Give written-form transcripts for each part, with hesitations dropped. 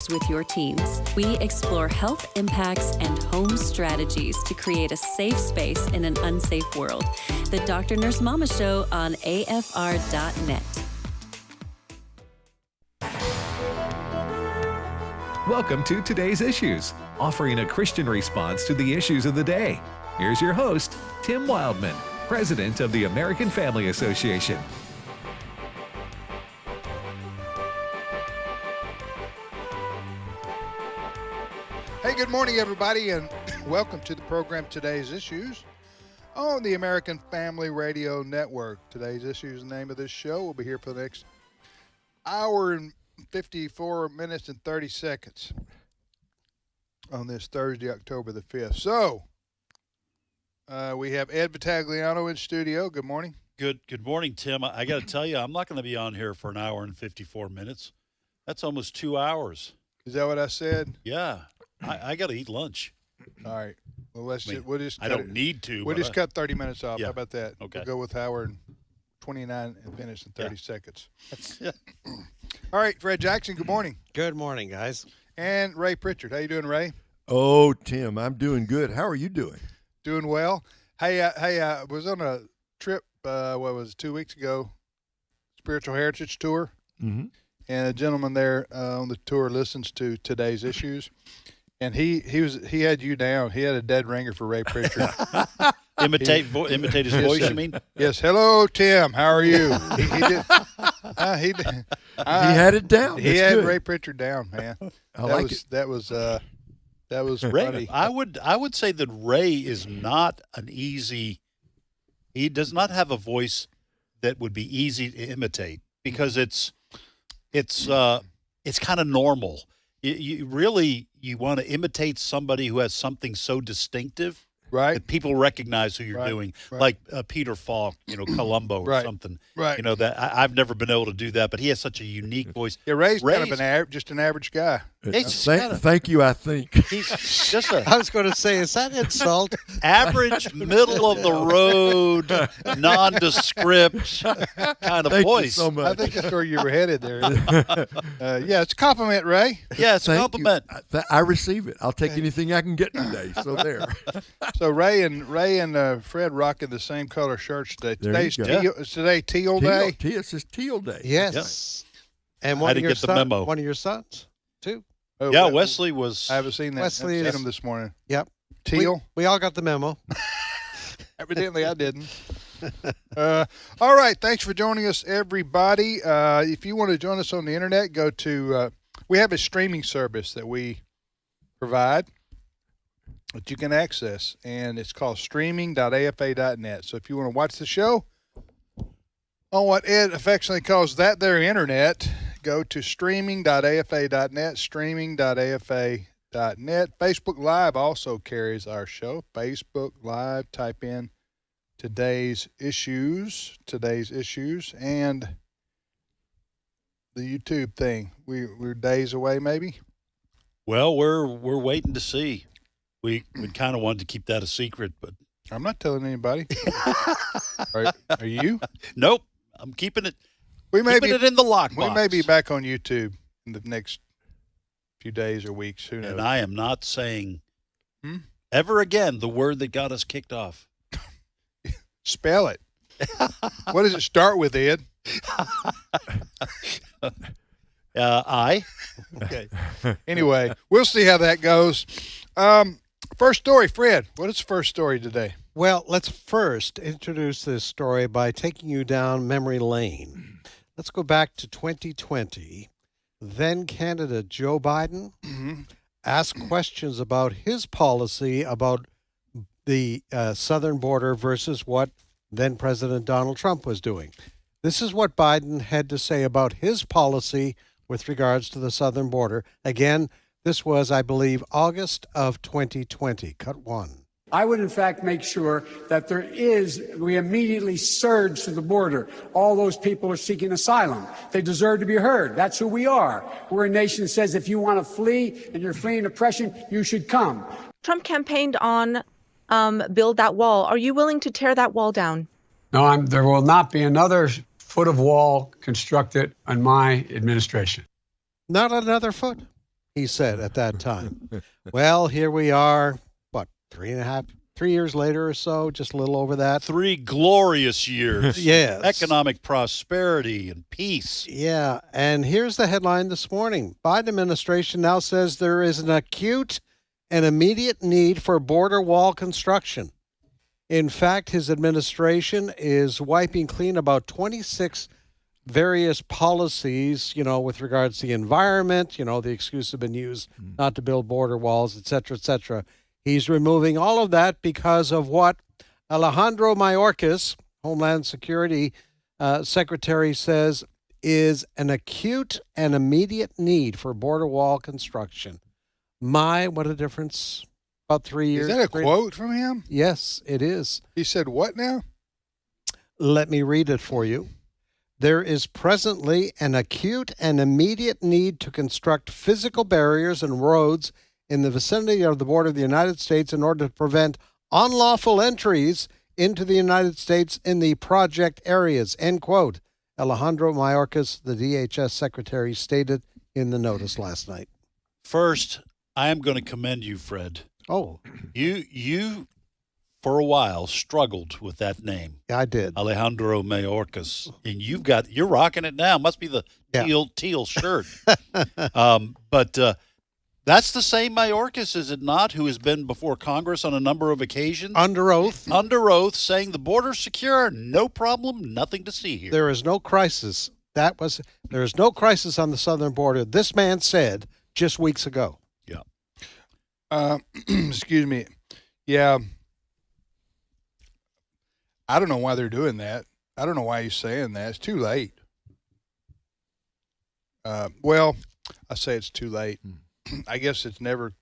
Matters with your teens. We explore health impacts and home strategies to create a safe space in an unsafe world. The Dr. Nurse Mama Show on AFR.net. Welcome to Today's Issues, offering a Christian response to the issues of the day. Here's your host, Tim Wildman, President of the American Family Association. Hey, good morning, everybody, and welcome to the program Today's Issues on the American Family Radio Network. Today's Issues is the name of this show. We'll be here for the next hour and 54 minutes and 30 seconds on this Thursday, October the 5th. So, we have Ed Vitagliano in studio. Good morning. Good morning, Tim. I got to tell you, I'm not going to be on here for an hour and 54 minutes. That's almost 2 hours. Is that what I said? Yeah. I got to eat lunch. All right. Well, we'll just I don't need to. We'll just cut 30 minutes off. Yeah. How about that? Okay. We'll go with hour and 29 minutes and 30 seconds. Yeah. All right, Fred Jackson, good morning. Good morning, guys. And Ray Pritchard. How you doing, Ray? Oh, Tim, I'm doing good. How are you doing? Doing well. Hey, I was on a trip, 2 weeks ago, Spiritual Heritage Tour. Mm-hmm. And a gentleman there on the tour listens to Today's Issues. And he had you down. He had a dead ringer for Ray Pritchard. Imitate his voice, you mean? Yes. Hello, Tim. How are you? He had it down. He That's had good. Ray Pritchard down, man. That was Ray, funny. I would say that Ray is not an easy. He does not have a voice that would be easy to imitate because it's kind of normal. You want to imitate somebody who has something so distinctive, right? that people recognize who you're doing, like Peter Falk, Columbo or something. Right. That I've never been able to do that, but he has such a unique voice. Yeah, Ray's kind of just an average guy. Thank you, I think. He's just a I was going to say, is that insult? average, middle of the road, nondescript kind of Thank voice. you so much. I think that's where you were headed there. Yeah, it's a compliment, Ray. Yeah, it's a Thank compliment. you. I receive it. I'll take anything I can get today. So there. So Ray and Fred rocking the same color shirts today. There you Today's go. teal, is today teal day. It's just teal day. Yes. And I one of didn't your get the memo. One of your sons, too. Oh, Yeah, well, Wesley was. I haven't seen that. Wesley I've is- seen him this morning. Yep. Teal. We all got the memo. Evidently, I didn't. All right. Thanks for joining us, everybody. If you want to join us on the internet, go to. We have a streaming service that we provide that you can access, and it's called streaming.afa.net. So if you want to watch the show on what Ed affectionately calls that their internet, go to streaming.afa.net, streaming.afa.net. Facebook Live also carries our show. Facebook Live, type in today's issues, and the YouTube thing. We're days away, maybe. Well, we're waiting to see. We kind of wanted to keep that a secret, but I'm not telling anybody. Are you? nope. I'm keeping it. We may Keeping be it in the lockbox. We may be back on YouTube in the next few days or weeks. Who knows? And I am not saying ever again the word that got us kicked off. Spell it. What does it start with, Ed? I. Okay. Anyway, we'll see how that goes. First story, Fred. What is the first story today? Well, let's first introduce this story by taking you down memory lane. Let's go back to 2020. Then candidate Joe Biden asked questions about his policy about the southern border versus what then President Donald Trump was doing. This is what Biden had to say about his policy with regards to the southern border. Again, this was, I believe, August of 2020. Cut one. I would, in fact, make sure that we immediately surge to the border. All those people are seeking asylum. They deserve to be heard. That's who we are. We're a nation that says if you want to flee and you're fleeing oppression, you should come. Trump campaigned on build that wall. Are you willing to tear that wall down? No, there will not be another foot of wall constructed on my administration. Not another foot. he said at that time. Well, here we are, what, 3 years later or so, just a little over that. 3 glorious years. Yes. Economic prosperity and peace. Yeah, and here's the headline this morning. Biden administration now says there is an acute and immediate need for border wall construction. In fact, his administration is wiping clean about 26 various policies, with regards to the environment, the excuse has been used not to build border walls, et cetera, et cetera. He's removing all of that because of what Alejandro Mayorkas, Homeland Security Secretary, says is an acute and immediate need for border wall construction. What a difference. About 3 years. Is that a quote from him? Yes, it is. He said what now? Let me read it for you. There is presently an acute and immediate need to construct physical barriers and roads in the vicinity of the border of the United States in order to prevent unlawful entries into the United States in the project areas, end quote. Alejandro Mayorkas, the DHS secretary, stated in the notice last night. First, I am going to commend you, Fred. Oh. You for a while struggled with that name. I did. Alejandro Mayorkas. And you're rocking it now. Must be the teal shirt. But that's the same Mayorkas, is it not, who has been before Congress on a number of occasions? Under oath. Under oath, saying the border's secure, no problem, nothing to see here. There is no crisis. There is no crisis on the southern border. This man said just weeks ago. Yeah. Excuse me. Yeah. I don't know why they're doing that. I don't know why he's saying that. It's too late. Well, I say it's too late. I guess it's never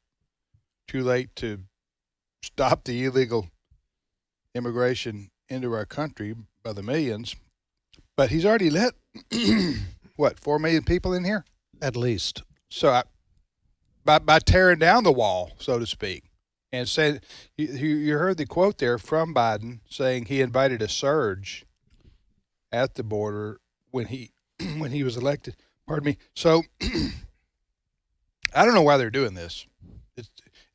too late to stop the illegal immigration into our country by the millions. But he's already let, 4 million people in here? At least. So by tearing down the wall, so to speak, and saying, you heard the quote there from Biden saying he invited a surge at the border when he was elected. Pardon me. So I don't know why they're doing this.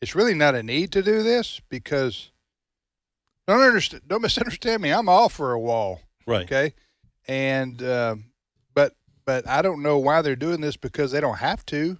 It's really not a need to do this because don't misunderstand me. I'm all for a wall. Right. Okay. And but I don't know why they're doing this because they don't have to.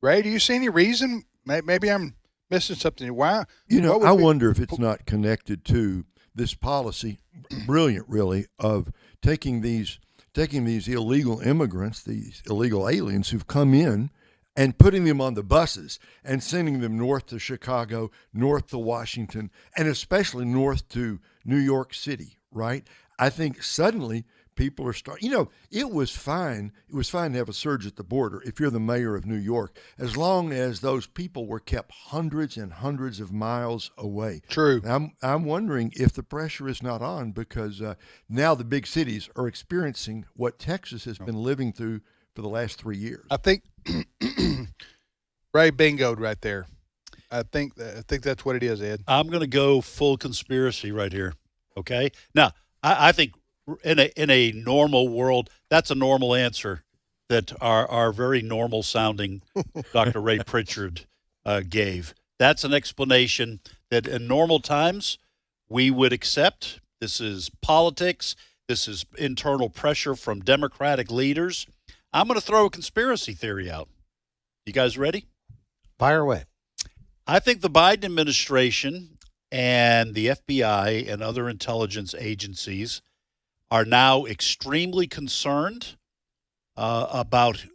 Ray, do you see any reason? Maybe I'm missing something. Why? I wonder if it's not connected to this policy, brilliant really, of taking these illegal immigrants, these illegal aliens who've come in, and putting them on the buses and sending them north to Chicago, north to Washington, and especially north to New York City, right? I think suddenly people are starting, it was fine. It was fine to have a surge at the border if you're the mayor of New York, as long as those people were kept hundreds and hundreds of miles away. True. I'm wondering if the pressure is not on because now the big cities are experiencing what Texas has been living through for the last 3 years. I think Ray bingoed right there. I think that's what it is, Ed. I'm going to go full conspiracy right here. Okay. Now, I think in a normal world, that's a normal answer that our very normal sounding Dr. Ray Pritchard gave. That's an explanation that in normal times we would accept. This is politics. This is internal pressure from Democratic leaders. I'm going to throw a conspiracy theory out. You guys ready? Fire away. I think the Biden administration and the FBI and other intelligence agencies are now extremely concerned about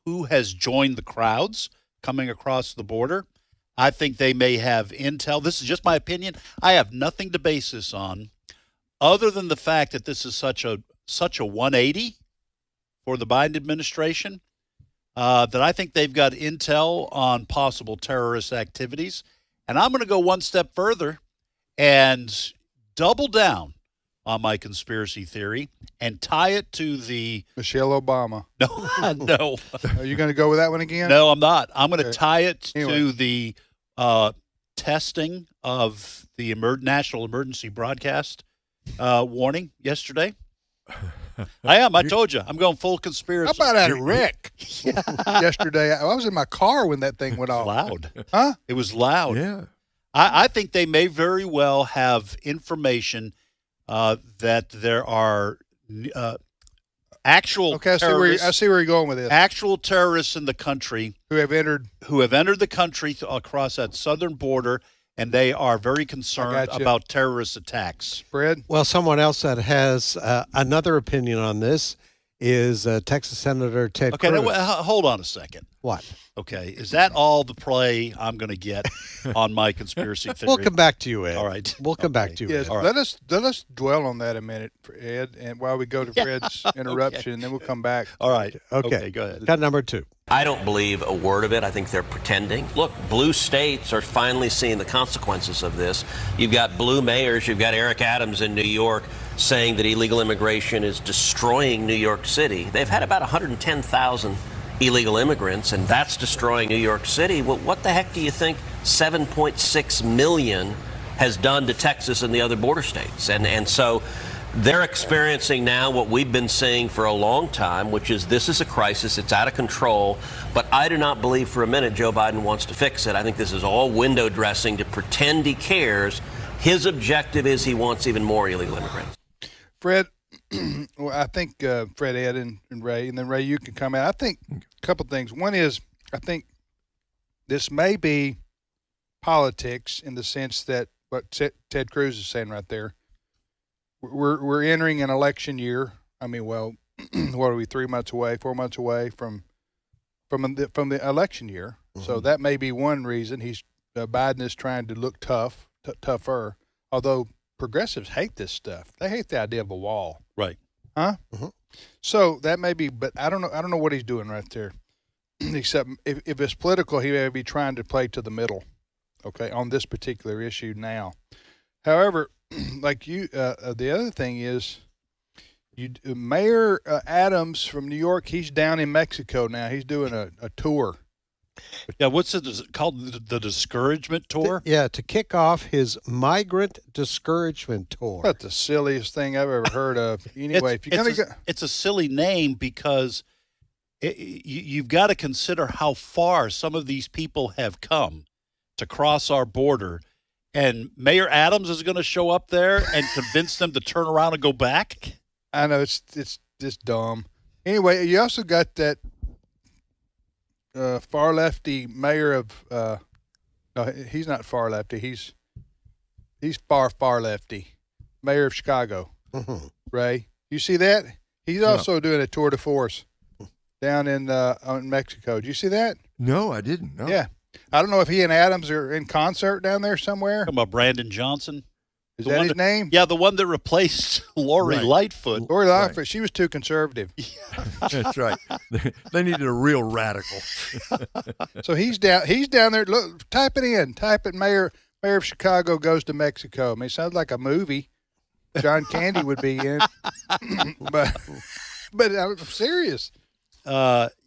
who has joined the crowds coming across the border. I think they may have intel. This is just my opinion. I have nothing to base this on other than the fact that this is such a 180 for the Biden administration, that I think they've got intel on possible terrorist activities. And I'm going to go one step further and double down on my conspiracy theory and tie it to the Michelle Obama. No. Are you going to go with that one again? No, I'm not. I'm going to Okay. tie it Anyway. to the testing of the national emergency broadcast warning yesterday. I am. I told you. I'm going full conspiracy. How about that wreck yesterday? I was in my car when that thing went off. Loud. Huh? It was loud. Yeah. I think they may very well have information that there are actual Okay, I terrorists, see where you're going with this. actual terrorists in the country Who have entered? the country across that southern border, and they are very concerned gotcha. about terrorist attacks. Fred? Well, someone else that has another opinion on this is Texas Senator Ted Okay, Cruz. now, hold on a second. What? Okay, is that all the play I'm going to get on my conspiracy theory? We'll come back to you, Ed. All right. We'll come back to you, Yes. Ed. All right. Let us dwell on that a minute, Ed, and while we go to Fred's interruption, and then we'll come back. All right. Okay. Go ahead. Cut number 2. I don't believe a word of it. I think they're pretending. Look, blue states are finally seeing the consequences of this. You've got blue mayors. You've got Eric Adams in New York saying that illegal immigration is destroying New York City. They've had about 110,000 illegal immigrants, and that's destroying New York City. Well, what the heck do you think 7.6 million has done to Texas and the other border states? And so they're experiencing now what we've been saying for a long time, which is this is a crisis. It's out of control. But I do not believe for a minute Joe Biden wants to fix it. I think this is all window dressing to pretend he cares. His objective is he wants even more illegal immigrants. Fred, well, I think Fred, Ed, and Ray, and then Ray, you can come out. I think a couple things. One is I think this may be politics in the sense that what Ted Cruz is saying right there. We're entering an election year. I mean, well, what are we? 4 months away from the election year. Mm-hmm. So that may be one reason Biden is trying to look tougher. Although progressives hate this stuff. They hate the idea of a wall. Right. Huh? Mm-hmm. So that may be, but I don't know what he's doing right there. Except if it's political, he may be trying to play to the middle. Okay, on this particular issue now. However, like you, the other thing is, Mayor Adams from New York. He's down in Mexico now. He's doing a tour. Yeah, what's it called? The discouragement tour? To kick off his migrant discouragement tour. That's the silliest thing I've ever heard of. Anyway, it's a silly name because you've got to consider how far some of these people have come to cross our border, and Mayor Adams is going to show up there and convince them to turn around and go back. I know it's just dumb. Anyway, you also got that far lefty mayor of no, he's not far lefty. He's far lefty. Mayor of Chicago. Mm-hmm. Ray, you see that? He's also doing a tour de force down in Mexico. Did you see that? No, I didn't. No. Yeah. I don't know if he and Adams are in concert down there somewhere. Talking about Brandon Johnson. Is that his name? Yeah, the one that replaced Lori Lightfoot. Lori Lightfoot. She was too conservative. That's right. They needed a real radical. So he's down there. Look, type it in. Type it. Mayor of Chicago goes to Mexico. I mean, it sounds like a movie. John Candy would be in. but I'm serious.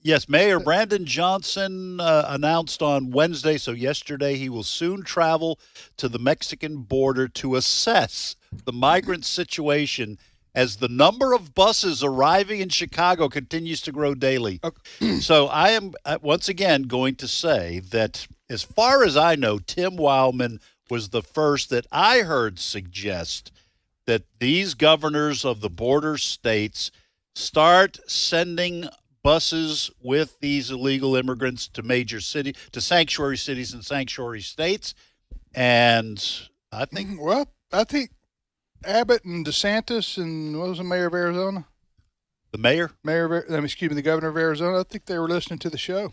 Yes, Mayor Brandon Johnson announced on Wednesday, so yesterday, he will soon travel to the Mexican border to assess the migrant situation as the number of buses arriving in Chicago continues to grow daily. Okay. So I am, once again, going to say that as far as I know, Tim Wildman was the first that I heard suggest that these governors of the border states start sending buses with these illegal immigrants to major cities, to sanctuary cities and sanctuary states. And I think... Well, I think Abbott and DeSantis and what was the mayor of Arizona? The mayor? The governor of Arizona. I think they were listening to the show.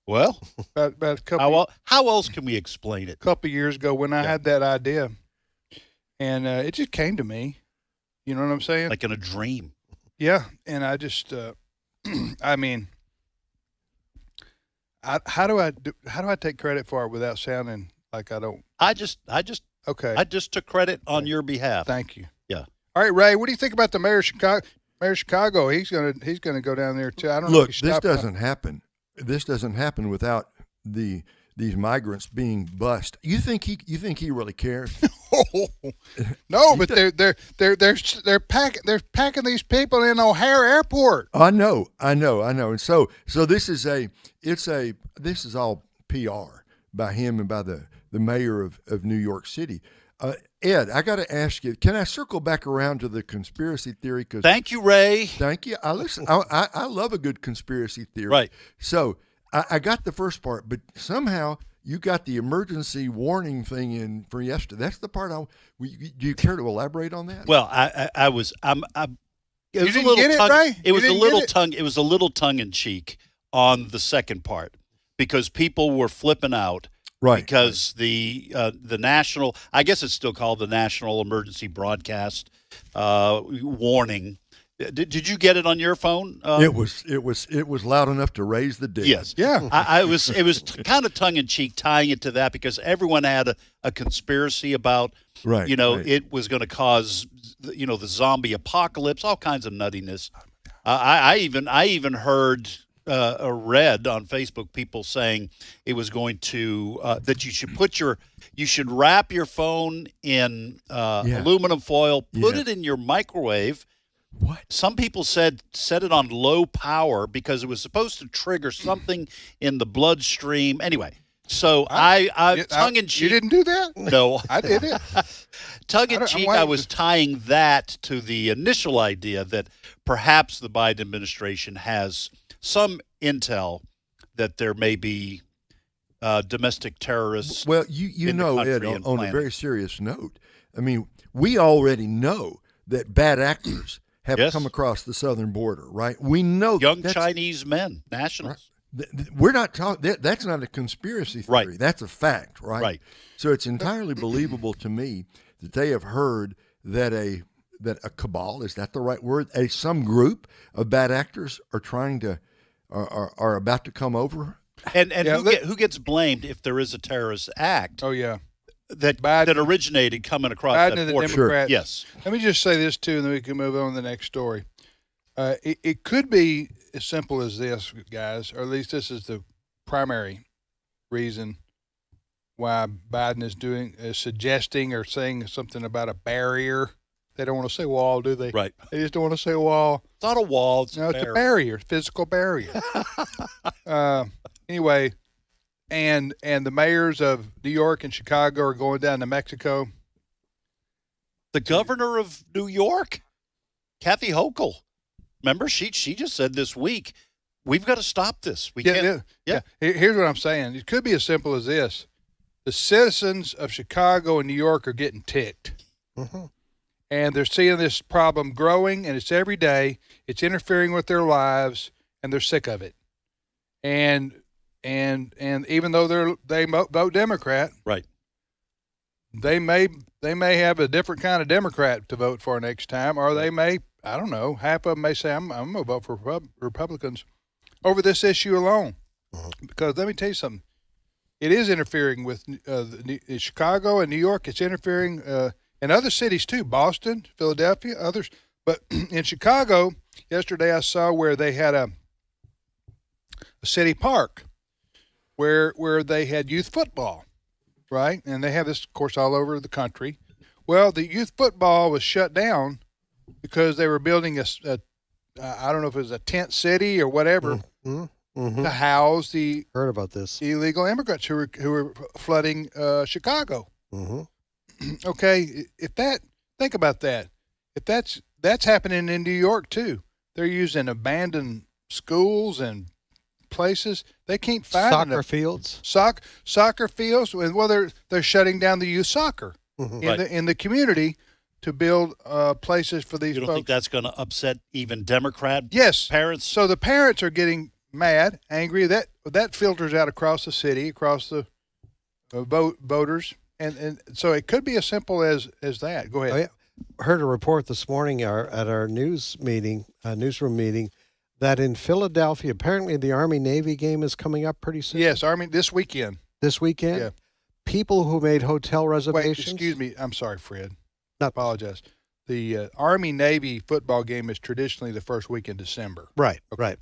Well, about a couple. How else can we explain it? A couple of years ago when I had that idea. And it just came to me. You know what I'm saying? Like in a dream. Yeah. And I just... I mean, how do I take credit for it without sounding like I don't? I just okay. I just took credit on your behalf. Thank you. Yeah. All right, Ray. What do you think about the mayor of Chicago? Mayor of Chicago. He's gonna go down there too. I don't know. Look, this doesn't happen. This doesn't happen without these migrants being bussed. You think he really cares? No, but they're packing these people in O'Hare Airport. I know. And so this is all PR by him and by the mayor of New York City. Ed, I got to ask you, can I circle back around to the conspiracy theory? Thank you, Ray. Thank you. I love a good conspiracy theory. Right. So I got the first part, but somehow you got the emergency warning thing in for yesterday. That's the part do you care to elaborate on that? Well, it was a didn't little get it, tongue, Ray? It was You a didn't little get it? tongue. It was a little tongue in cheek on the second part because people were flipping out. Right. Because the national, I guess it's still called the National Emergency Broadcast warning. Did you get it on your phone? It was loud enough to raise the dead. Yes. Yeah. It was kind of tongue in cheek tying it to that because everyone had a conspiracy about, Right, right. it was going to cause, the zombie apocalypse, all kinds of nuttiness. I even heard. Read on Facebook people saying it was going to that you should wrap your phone in aluminum foil, put it in your microwave. What? Some people said set it on low power because it was supposed to trigger something in the bloodstream. Anyway, so I tongue in cheek. You didn't do that? No, I did it. Tongue in cheek, I was tying that to the initial idea that perhaps the Biden administration has some intel that there may be domestic terrorists. Well, you know, Ed, on a very serious note, I mean, we already know that bad actors have come across the southern border, right? We know young Chinese men, nationals. Right. We're not talking. That's not a conspiracy theory. Right. That's a fact, right? Right. So it's entirely believable to me that they have heard that a cabal, is that the right word? Some group of bad actors are trying to are about to come over. And who gets blamed if there is a terrorist act? Oh yeah, that originated coming across Biden that and the border. Democrats. Sure. Yes. Let me just say this too, and then we can move on to the next story. It could be as simple as this, guys, or at least this is the primary reason why Biden is suggesting or saying something about a barrier. They don't want to say wall, do they? Right. They just don't want to say wall. It's not a wall. It's it's a barrier, physical barrier. Anyway, and the mayors of New York and Chicago are going down to Mexico. The governor of New York, Kathy Hochul, remember she just said this week, we've got to stop this. We can't. Yeah. Here's what I'm saying. It could be as simple as this: the citizens of Chicago and New York are getting ticked. Mm-hmm. And they're seeing this problem growing, and it's every day. It's interfering with their lives, and they're sick of it. And even though they vote Democrat, right? They may have a different kind of Democrat to vote for next time, or they may, I don't know. Half of them may say I'm going to vote for Republicans over this issue alone, because let me tell you something. It is interfering with Chicago and New York. It's interfering. And other cities too, Boston, Philadelphia, others. But in Chicago, yesterday I saw where they had a city park where they had youth football, right? And they have this, of course, all over the country. Well, the youth football was shut down because they were building I don't know if it was a tent city or whatever, to house the heard about this illegal immigrants who were flooding Chicago. Mm-hmm. Okay, think about that. If that's happening in New York too, they're using abandoned schools and places. They can't find soccer fields. Soccer fields. Well, they're shutting down the youth soccer in the community to build places for these. You don't folks. think that's going to upset even Democrat parents? So the parents are getting mad, angry. That filters out across the city, across the voters. And so it could be as simple as that. Go ahead. Oh, yeah. Heard a report this morning at our newsroom meeting, that in Philadelphia, apparently the Army-Navy game is coming up pretty soon. Yes, Army this weekend. This weekend? Yeah. People who made hotel reservations. Wait, excuse me. I'm sorry, Fred. I apologize. The Army-Navy football game is traditionally the first week in December. Right, right.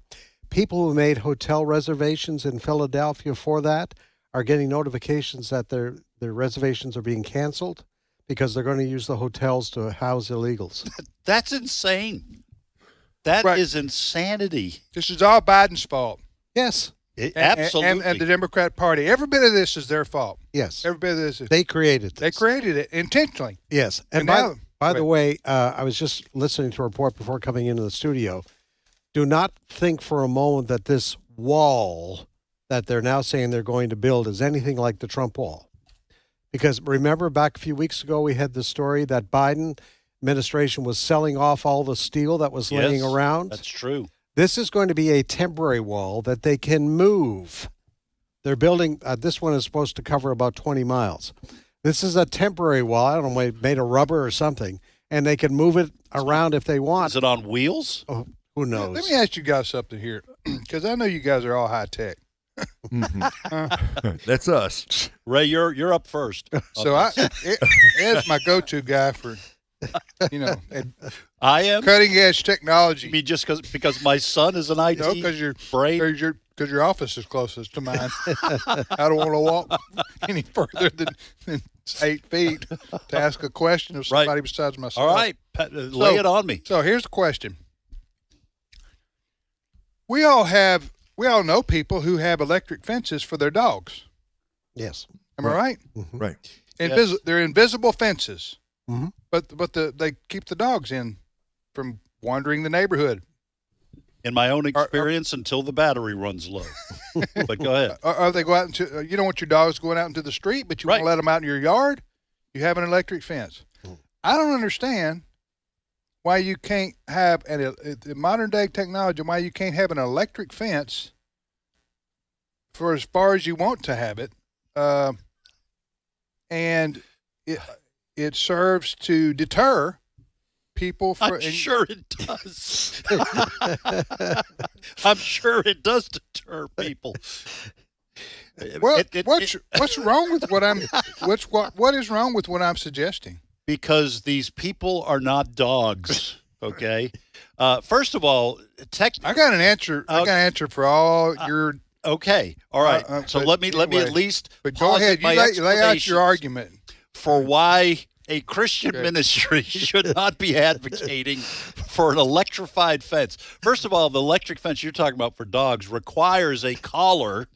People who made hotel reservations in Philadelphia for that are getting notifications that their reservations are being canceled because they're going to use the hotels to house illegals. That's insane. That Right. is insanity. This is all Biden's fault. Yes. Absolutely. And the Democrat Party. Every bit of this is their fault. Yes. Every bit of this is. They created this. They created it intentionally. Yes. And by the way, I was just listening to a report before coming into the studio. Do not think for a moment that this wall that they're now saying they're going to build is anything like the Trump wall. Because remember back a few weeks ago, we had the story that Biden administration was selling off all the steel that was laying around. That's true. This is going to be a temporary wall that they can move. They're building, this one is supposed to cover about 20 miles. This is a temporary wall. I don't know, made of rubber or something, and they can move it around if they want. Is it on wheels? Oh, who knows? Let me ask you guys something here, because I know you guys are all high tech. That's us. Ray, you're up first. So Ed's my go-to guy for, I am cutting edge technology. I mean, just because my son is an IT brain. Because your office is closest to mine. I don't want to walk any further than 8 feet to ask a question of somebody besides myself. All right, lay it on me. So here's the question. We all know people who have electric fences for their dogs. Yes. Am I right? Mm-hmm. Right. They're invisible fences, mm-hmm. but they keep the dogs in from wandering the neighborhood. In my own experience, until the battery runs low. But go ahead. Or they go out into, you don't want your dogs going out into the street, but you want to let them out in your yard. You have an electric fence. I don't understand why you can't have modern day technology, why you can't have an electric fence for as far as you want to have it. And it serves to deter people. I'm sure it does. I'm sure it does deter people. Well, what's wrong with what is wrong with what I'm suggesting? Because these people are not dogs. Okay. First of all, I got an answer. I got an answer for all your. Okay. All right. So let me at least. But go ahead. You lay out your argument for why a Christian ministry should not be advocating for an electrified fence. First of all, the electric fence you're talking about for dogs requires a collar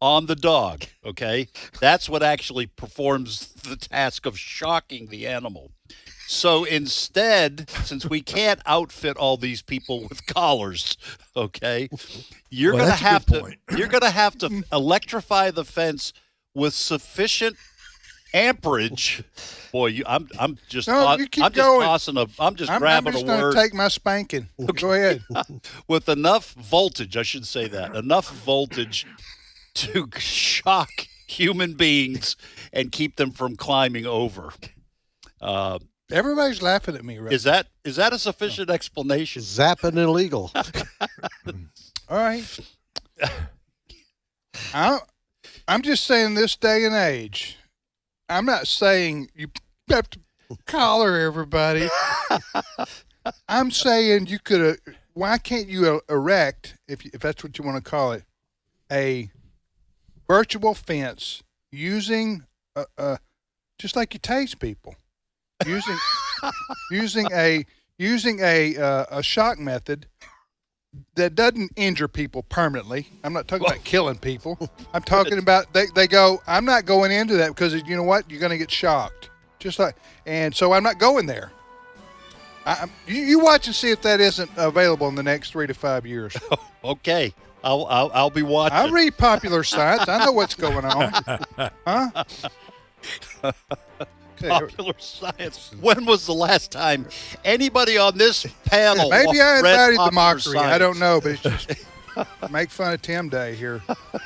on the dog, okay? That's what actually performs the task of shocking the animal. So instead, since we can't outfit all these people with collars, okay, you're going to have to electrify the fence with sufficient amperage. Boy, I'm just grabbing a I'm just word. Take my spanking. Okay. Go ahead. With enough voltage, I should say that, enough voltage to shock human beings and keep them from climbing over. Everybody's laughing at me, right? Is that a sufficient explanation? Zapping illegal. All right. I'm just saying this day and age. I'm not saying you have to collar everybody. I'm saying you could. Why can't you erect, if that's what you want to call it, a virtual fence using just like you tase people, using a shock method that doesn't injure people permanently. I'm not talking about killing people. I'm talking about they go, I'm not going into that because you know what? You're going to get shocked. And so I'm not going there. You watch and see if that isn't available in the next 3 to 5 years. Okay. I'll be watching. I read popular science. I know what's going on. Huh? Popular science. When was the last time anybody on this panel maybe I invited the mockery. Science? I don't know, but it's just make fun of Tim Day here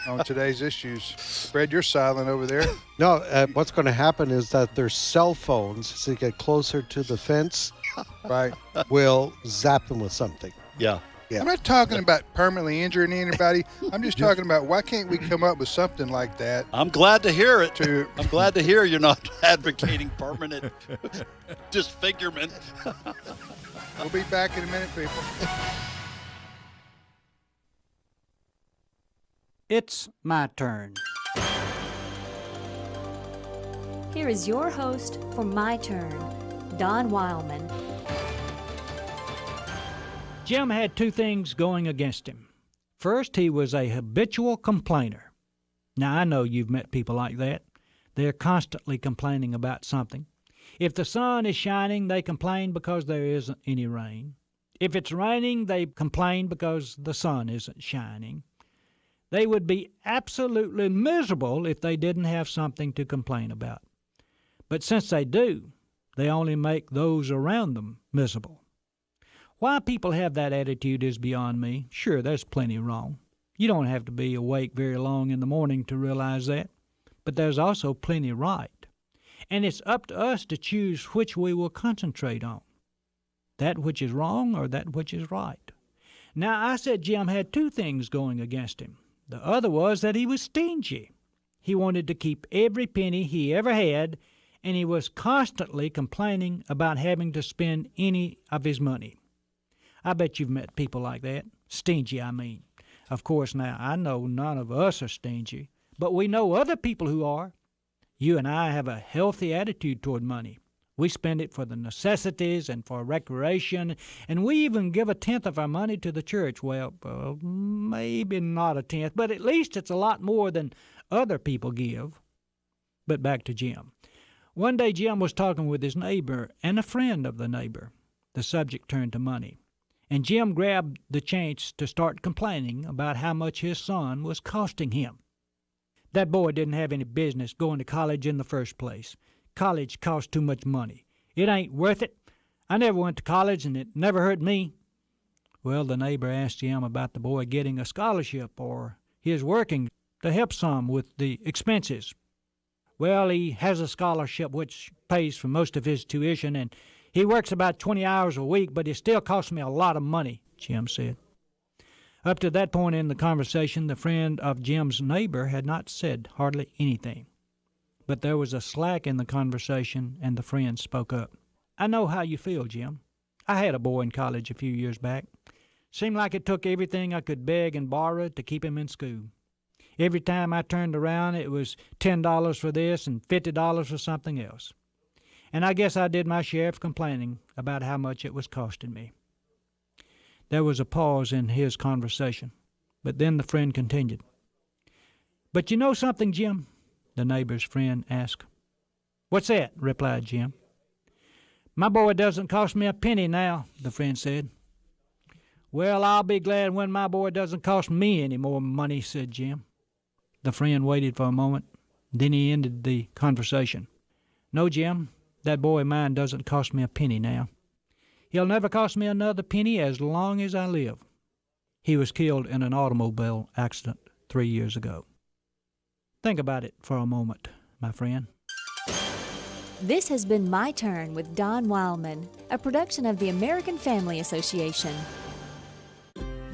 on today's issues. Fred, you're silent over there. No, what's going to happen is that their cell phones, as they get closer to the fence, right, will zap them with something. Yeah. I'm not talking about permanently injuring anybody. I'm just talking about why can't we come up with something like that? I'm glad to hear it. I'm glad to hear you're not advocating permanent disfigurement. We'll be back in a minute, people. It's my turn. Here is your host for My Turn, Don Wildman. Jim had two things going against him. First, he was a habitual complainer. Now, I know you've met people like that. They're constantly complaining about something. If the sun is shining, they complain because there isn't any rain. If it's raining, they complain because the sun isn't shining. They would be absolutely miserable if they didn't have something to complain about. But since they do, they only make those around them miserable. Why people have that attitude is beyond me. Sure, there's plenty wrong. You don't have to be awake very long in the morning to realize that. But there's also plenty right. And it's up to us to choose which we will concentrate on. That which is wrong or that which is right. Now, I said Jim had two things going against him. The other was that he was stingy. He wanted to keep every penny he ever had, and he was constantly complaining about having to spend any of his money. I bet you've met people like that. Stingy, I mean. Of course, now, I know none of us are stingy, but we know other people who are. You and I have a healthy attitude toward money. We spend it for the necessities and for recreation, and we even give 1/10 of our money to the church. Well, maybe not 1/10, but at least it's a lot more than other people give. But back to Jim. One day Jim was talking with his neighbor and a friend of the neighbor. The subject turned to money, and Jim grabbed the chance to start complaining about how much his son was costing him. That boy didn't have any business going to college in the first place. College costs too much money. It ain't worth it. I never went to college, and it never hurt me. Well, the neighbor asked Jim about the boy getting a scholarship or his working to help some with the expenses. Well, he has a scholarship which pays for most of his tuition, and he works about 20 hours a week, but it still costs me a lot of money, Jim said. Up to that point in the conversation, the friend of Jim's neighbor had not said hardly anything. But there was a slack in the conversation, and the friend spoke up. I know how you feel, Jim. I had a boy in college a few years back. Seemed like it took everything I could beg and borrow to keep him in school. Every time I turned around, it was $10 for this and $50 for something else. And I guess I did my share of complaining about how much it was costing me. There was a pause in his conversation, but then the friend continued. But you know something, Jim? The neighbor's friend asked. What's that? Replied Jim. My boy doesn't cost me a penny now, the friend said. Well, I'll be glad when my boy doesn't cost me any more money, said Jim. The friend waited for a moment. Then he ended the conversation. No, Jim, that boy of mine doesn't cost me a penny now. He'll never cost me another penny as long as I live. He was killed in an automobile accident 3 years ago. Think about it for a moment, my friend. This has been My Turn with Don Wildman, a production of the American Family Association.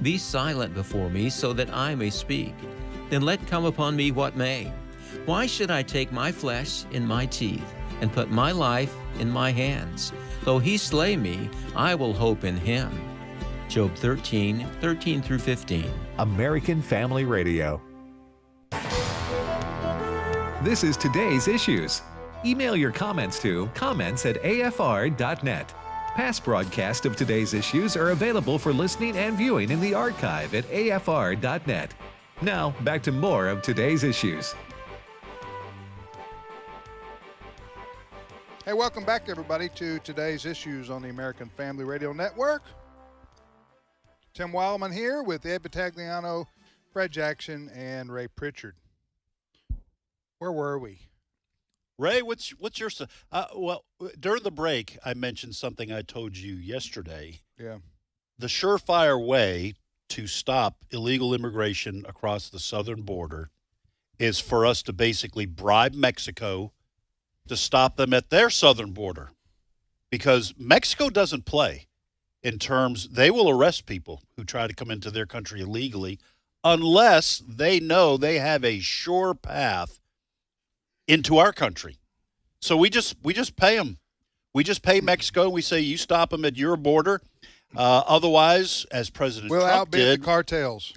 Be silent before me so that I may speak. Then let come upon me what may. Why should I take my flesh in my teeth and put my life in my hands? Though he slay me, I will hope in him. Job 13 through 15. American Family Radio. This is today's issues. Email your comments to comments@afr.net. Past broadcasts of today's issues are available for listening and viewing in the archive at afr.net. Now, back to more of today's issues. Hey, welcome back, everybody, to today's issues on the American Family Radio Network. Tim Wildman here with Ed Battagliano, Fred Jackson, and Ray Pritchard. Where were we? Ray, what's your well, during the break, I mentioned something I told you yesterday. Yeah. The surefire way to stop illegal immigration across the southern border is for us to basically bribe Mexico to stop them at their southern border, because Mexico doesn't play in terms, they will arrest people who try to come into their country illegally unless they know they have a sure path into our country. So we just pay them. We just pay Mexico. We say, you stop them at your border. Otherwise, as President Trump outbid did, the cartels.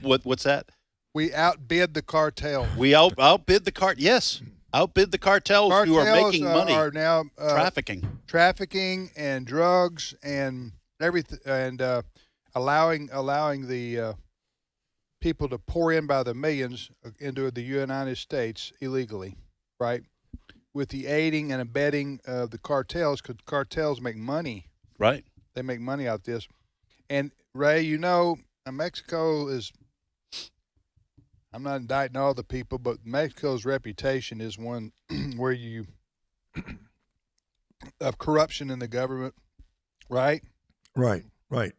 What's that? We outbid the cartel. We outbid the cart. Yes. Outbid the cartels who are making money. Are now trafficking and drugs and everything, and allowing the people to pour in by the millions into the United States illegally, right? With the aiding and abetting of the cartels, because cartels make money. Right. They make money out of this. And, Ray, Mexico is, I'm not indicting all the people, but Mexico's reputation is one where of corruption in the government, right? Right.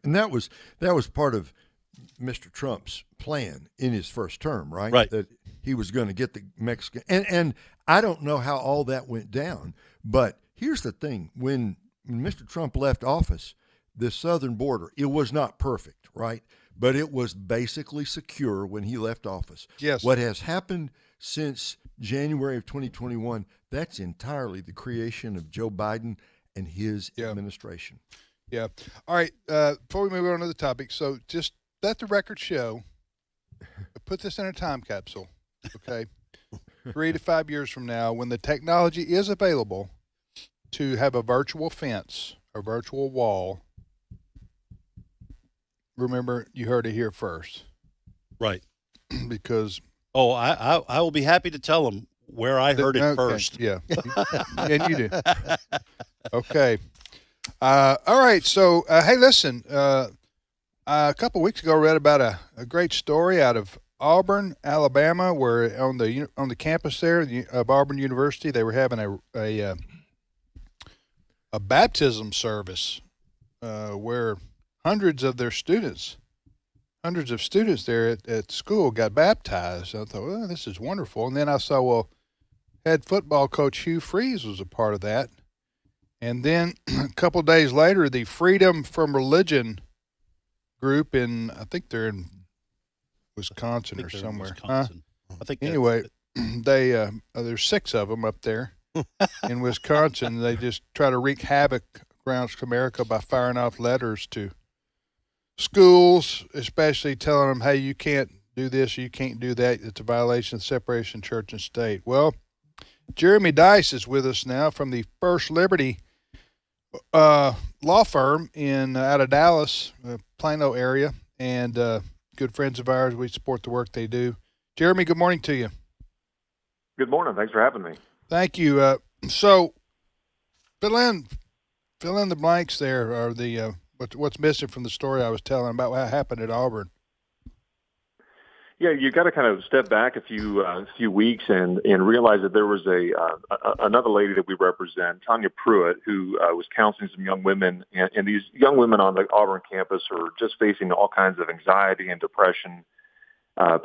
And that was part of Mr. Trump's plan in his first term, right? Right. That he was going to get the Mexican, and I don't know how all that went down, but here's the thing. When Mr. Trump left office, the southern border, it was not perfect, right? But it was basically secure when he left office. Yes. What has happened since January of 2021, that's entirely the creation of Joe Biden and his administration. Yeah. All right. Before we move on to the topic, so just let the record show, put this in a time capsule, okay? 3 to 5 years from now, when the technology is available to have a virtual fence, a virtual wall, remember, you heard it here first. Right. Because... Oh, I will be happy to tell them where I heard it first. Yeah. And you do. Okay. All right. So, hey, listen, a couple of weeks ago, I read about a great story out of Auburn, Alabama, where on the campus there of Auburn University, they were having a baptism service where hundreds of students there at school got baptized. I thought, well, this is wonderful. And then I saw, head football coach Hugh Freeze was a part of that. And then a couple of days later, the Freedom from Religion group I think they're in Wisconsin or somewhere. I think anyway, there's 6 of them up there in Wisconsin. They just try to wreak havoc around America by firing off letters to schools, especially telling them, hey, you can't do this, you can't do that. It's a violation of separation of church and state. Well, Jeremy Dice is with us now from the First Liberty law firm out of Dallas, Plano area, and good friends of ours. We support the work they do. Jeremy, good morning to you. Good morning. Thanks for having me. Thank you. So fill in the blanks there, or the what's missing from the story I was telling about what happened at Auburn. Yeah, you got to kind of step back a few weeks and realize that there was another lady that we represent, Tanya Pruitt, who was counseling some young women, and these young women on the Auburn campus are just facing all kinds of anxiety and depression,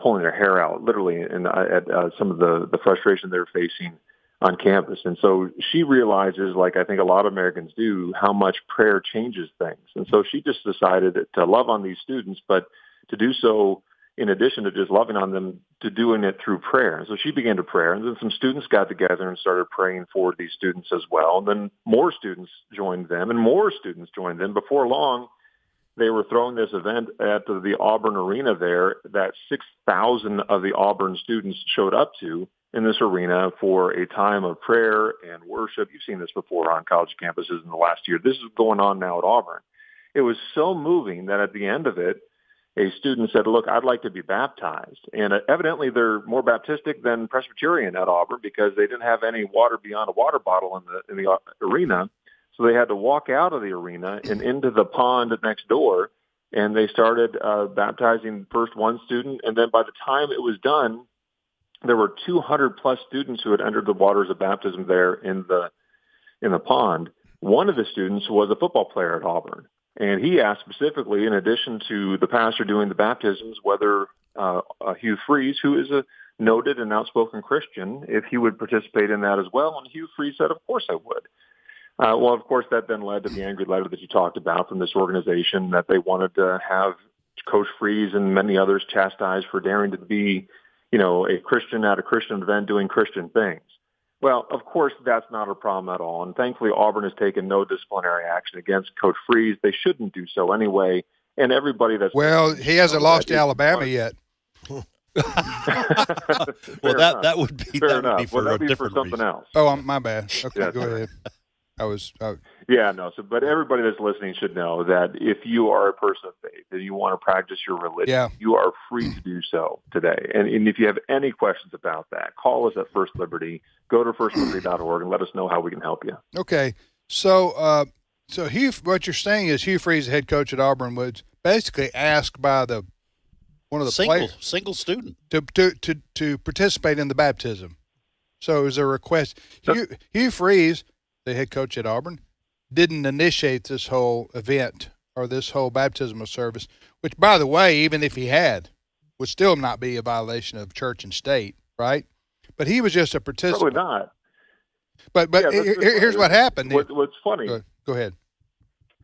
pulling their hair out, literally, and at some of the frustration they're facing on campus. And so she realizes, like I think a lot of Americans do, how much prayer changes things. And so she just decided to love on these students, but to do so in addition to just loving on them, to doing it through prayer. And so she began to pray, and then some students got together and started praying for these students as well. And then more students joined them, and more students joined them. Before long, they were throwing this event at the Auburn Arena there that 6,000 of the Auburn students showed up to in this arena for a time of prayer and worship. You've seen this before on college campuses in the last year. This is going on now at Auburn. It was so moving that at the end of it, a student said, look, I'd like to be baptized. And evidently they're more Baptistic than Presbyterian at Auburn because they didn't have any water beyond a water bottle in the arena. So they had to walk out of the arena and into the pond next door. And they started baptizing first one student. And then by the time it was done, there were 200 plus students who had entered the waters of baptism there in the pond. One of the students was a football player at Auburn. And he asked specifically, in addition to the pastor doing the baptisms, whether Hugh Freeze, who is a noted and outspoken Christian, if he would participate in that as well. And Hugh Freeze said, of course I would. Well, of course, that then led to the angry letter that you talked about from this organization that they wanted to have Coach Freeze and many others chastised for daring to be, a Christian at a Christian event doing Christian things. Well, of course, that's not a problem at all. And thankfully, Auburn has taken no disciplinary action against Coach Freeze. They shouldn't do so anyway. And everybody that's... Well, he hasn't lost to Alabama yet. Well, that would be Fair that enough. would be for that'd a be different for something reason. else. Oh, my bad. Okay, Yeah, go ahead. Yeah, no. So, but everybody that's listening should know that if you are a person of faith and you want to practice your religion, Yeah. you are free to do so today. And if you have any questions about that, call us at First Liberty. Go to firstliberty.org and let us know how we can help you. Okay, so Hugh, what you're saying is Hugh Freeze, the head coach at Auburn, was basically asked by one of the players single student to participate in the baptism. So it was a request. Hugh Freeze, the head coach at Auburn, didn't initiate this whole event or this whole baptismal service, which, by the way, even if he had, would still not be a violation of church and state, right? But he was just a participant. Probably not. But here's what happened. What's funny? Go ahead.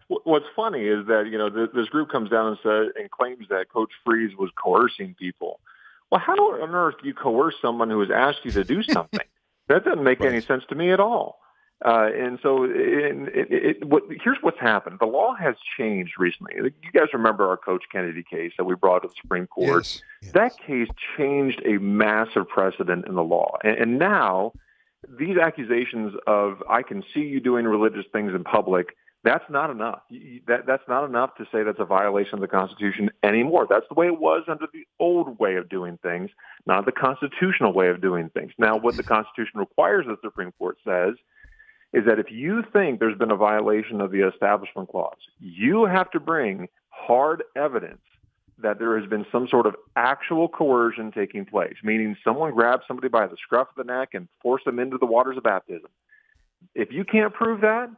What's funny is that, you know, this group comes down and claims that Coach Freeze was coercing people. Well, how on earth do you coerce someone who has asked you to do something? That doesn't make any sense to me at all. And so here's what's happened. The law has changed recently. You guys remember our Coach Kennedy case that we brought to the Supreme Court? Yes. That case changed a massive precedent in the law. And now these accusations of, I can see you doing religious things in public, that's not enough. That's not enough to say that's a violation of the Constitution anymore. That's the way it was under the old way of doing things, not the constitutional way of doing things. Now, what the Constitution requires, the Supreme Court says, is that if you think there's been a violation of the Establishment Clause, you have to bring hard evidence that there has been some sort of actual coercion taking place, meaning someone grabbed somebody by the scruff of the neck and forced them into the waters of baptism. If you can't prove that,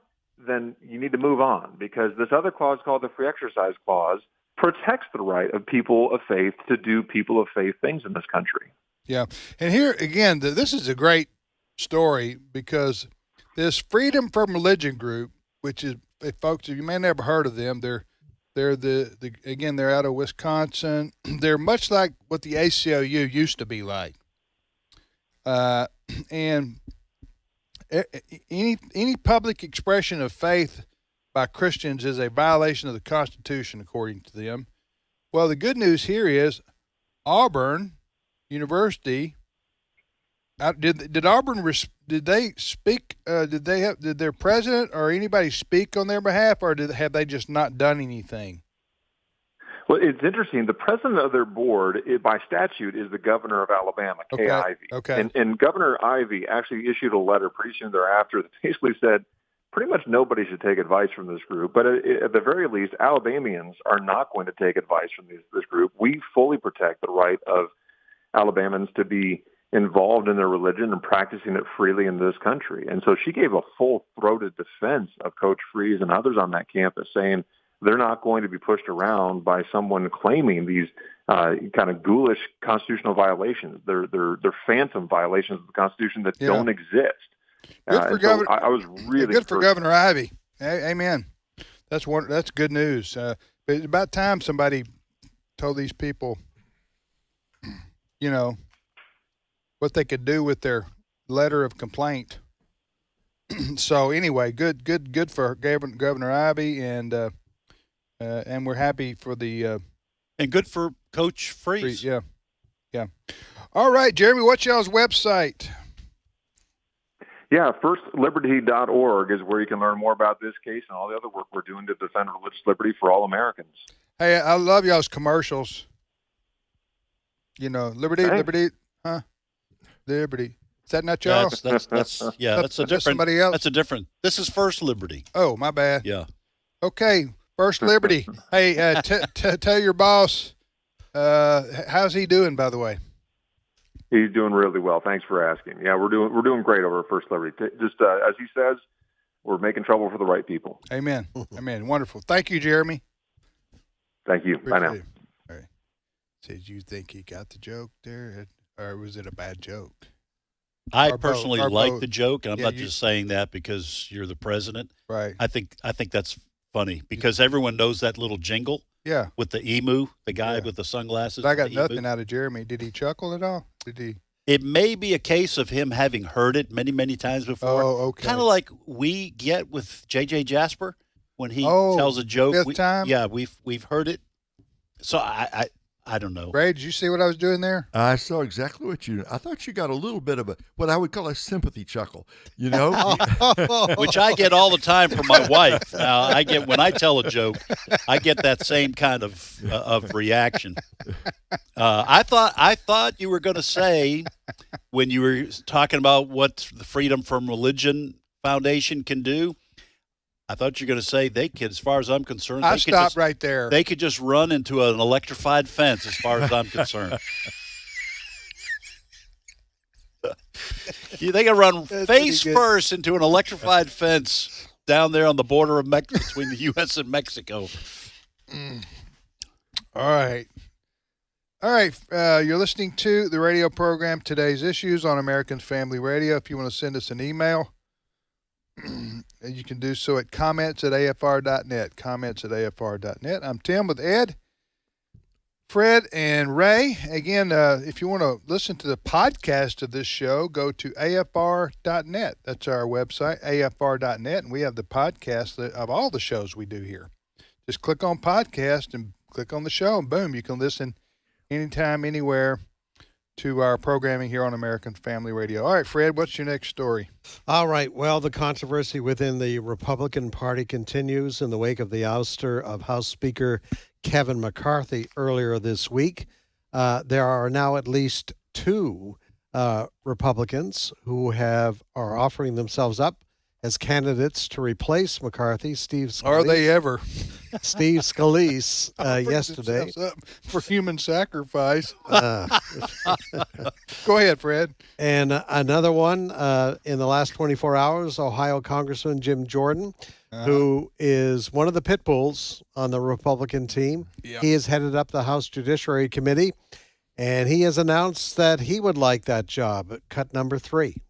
then you need to move on, because this other clause called the Free Exercise Clause protects the right of people of faith to do people of faith things in this country. Yeah. And here, again, this is a great story because this Freedom from Religion group, which is, folks, you may have never heard of them, they're they're out of Wisconsin. They're much like what the ACLU used to be like. And any public expression of faith by Christians is a violation of the Constitution, according to them. Well, the good news here is Auburn University. Did Auburn did they speak? Did their president or anybody speak on their behalf, or have they just not done anything? Well, it's interesting. The president of their board, by statute, is the governor of Alabama, Kay Ivey. Okay. And Governor Ivey actually issued a letter pretty soon thereafter that basically said pretty much nobody should take advice from this group. But at the very least, Alabamians are not going to take advice from this group. We fully protect the right of Alabamans to be involved in their religion and practicing it freely in this country. And so she gave a full-throated defense of Coach Freeze and others on that campus, saying they're not going to be pushed around by someone claiming these kind of ghoulish constitutional violations. They're phantom violations of the Constitution that don't exist. Good for Governor. I was really good for Governor Ivey. Amen. That's good news. But it's about time somebody told these people, what they could do with their letter of complaint. So anyway, good for Governor Ivey, and we're happy for the and good for Coach Freeze. Yeah. All right, Jeremy, what's y'all's website? Yeah, firstliberty.org is where you can learn more about this case and all the other work we're doing to defend religious liberty for all Americans. Hey, I love y'all's commercials. Liberty, Thanks. Liberty, huh? Liberty. Is that not y'all? That's a different. Somebody else. That's a different. This is First Liberty. Oh, my bad. Yeah. Okay, First Liberty. Hey, tell your boss. How's he doing, by the way? He's doing really well. Thanks for asking. Yeah, we're doing great over at First Liberty. Just as he says, we're making trouble for the right people. Amen. Amen. Wonderful. Thank you, Jeremy. Thank you. Bye now. All right. Did you think he got the joke there, or was it a bad joke? I Or personally both. like the joke, and I'm Yeah, not just saying that because you're the president. Right. I think that's funny because everyone knows that little jingle. Yeah. With the emu, the guy with the sunglasses. But I got the emu. nothing out of Jeremy. Did he chuckle at all? Did he? It may be a case of him having heard it many, many times before. Oh, okay. Kind of like we get with J.J. Jasper when he tells a joke. Fifth time? Yeah, we've heard it. So I I don't know. Ray, did you see what I was doing there? I saw exactly what you. I thought you got a little bit of what I would call a sympathy chuckle. You know, Which I get all the time from my wife. Now when I tell a joke, I get that same kind of reaction. I thought you were going to say, when you were talking about what the Freedom from Religion Foundation can do, I thought you were going to say they could, as far as I'm concerned. I stopped right there. They could just run into an electrified fence, as far as I'm concerned. They can run face first into an electrified fence down there on the border of between the U.S. and Mexico. All right. You're listening to the radio program Today's Issues on American Family Radio. If you want to send us an email, you can do so at comments@afr.net. Comments@afr.net. I'm Tim with Ed, Fred, and Ray. Again, if you want to listen to the podcast of this show, go to afr.net. That's our website, afr.net, and we have the podcast of all the shows we do here. Just click on podcast and click on the show, and boom, you can listen anytime, anywhere to our programming here on American Family Radio. All right, Fred, what's your next story? All right. Well, the controversy within the Republican Party continues in the wake of the ouster of House Speaker Kevin McCarthy earlier this week. There are now at least two Republicans who are offering themselves up as candidates to replace McCarthy. Steve Scalise. Are they ever? Steve Scalise yesterday. Up for human sacrifice. Go ahead, Fred. And another one in the last 24 hours, Ohio Congressman Jim Jordan, who is one of the pit bulls on the Republican team. Yep. He has headed up the House Judiciary Committee, and he has announced that he would like that job at cut number 3.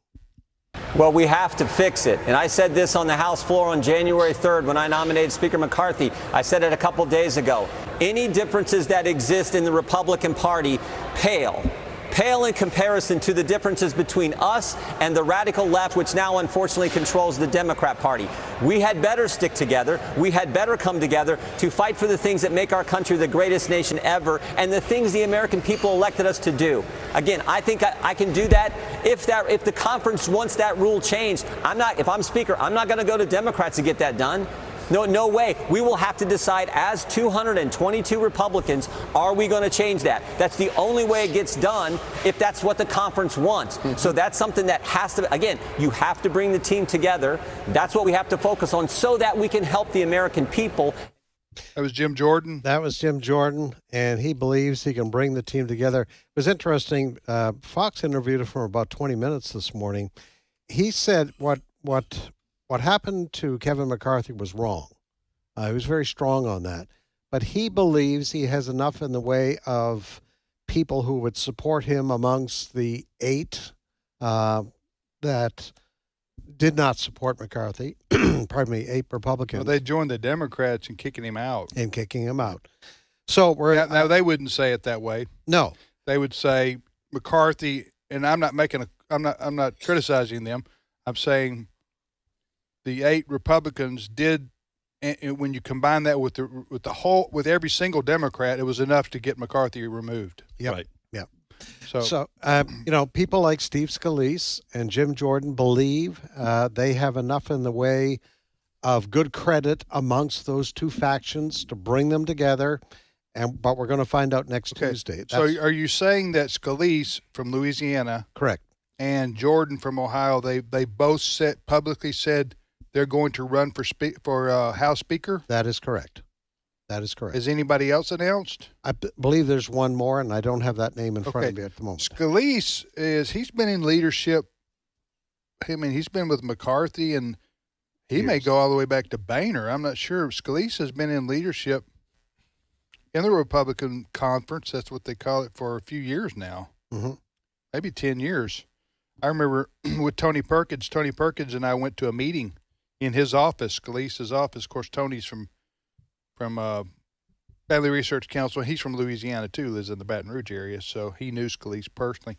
Well, we have to fix it. And I said this on the House floor on January 3rd when I nominated Speaker McCarthy. I said it a couple days ago. Any differences that exist in the Republican Party pale in comparison to the differences between us and the radical left, which now unfortunately controls the Democrat Party. We had better stick together. We had better come together to fight for the things that make our country the greatest nation ever and the things the American people elected us to do. Again, I think I can do that. If the conference wants that rule changed, if I'm Speaker, I'm not going to go to Democrats to get that done. No way. We will have to decide as 222 Republicans, are we going to change that? That's the only way it gets done if that's what the conference wants. So that's something that has to, again, you have to bring the team together. That's what we have to focus on so that we can help the American people. That was Jim Jordan. That was Jim Jordan, and he believes he can bring the team together. It was interesting. Fox interviewed him for about 20 minutes this morning. He said what happened to Kevin McCarthy was wrong. He was very strong on that. But he believes he has enough in the way of people who would support him amongst the 8 that did not support McCarthy. 8 Republicans. Well, they joined the Democrats in kicking him out. So now they wouldn't say it that way. No. They would say McCarthy, and I'm not criticizing them. I'm saying the 8 Republicans did, and when you combine that with with every single Democrat, it was enough to get McCarthy removed. Yep. Right. Yep. So people like Steve Scalise and Jim Jordan believe they have enough in the way of good credit amongst those two factions to bring them together. But we're going to find out next Tuesday. So are you saying that Scalise from Louisiana, correct, and Jordan from Ohio, they both publicly said they're going to run for House Speaker? That is correct. Has anybody else announced? I believe there's one more, and I don't have that name in front of me at the moment. Scalise he's been in leadership. I mean, he's been with McCarthy, and he may go all the way back to Boehner. I'm not sure. Scalise has been in leadership in the Republican conference. That's what they call it, for a few years now. Mm-hmm. Maybe 10 years. I remember with Tony Perkins. Tony Perkins and I went to a meeting in his office, Scalise's office. Of course, Tony's from Family Research Council. He's from Louisiana too, lives in the Baton Rouge area, so he knew Scalise personally.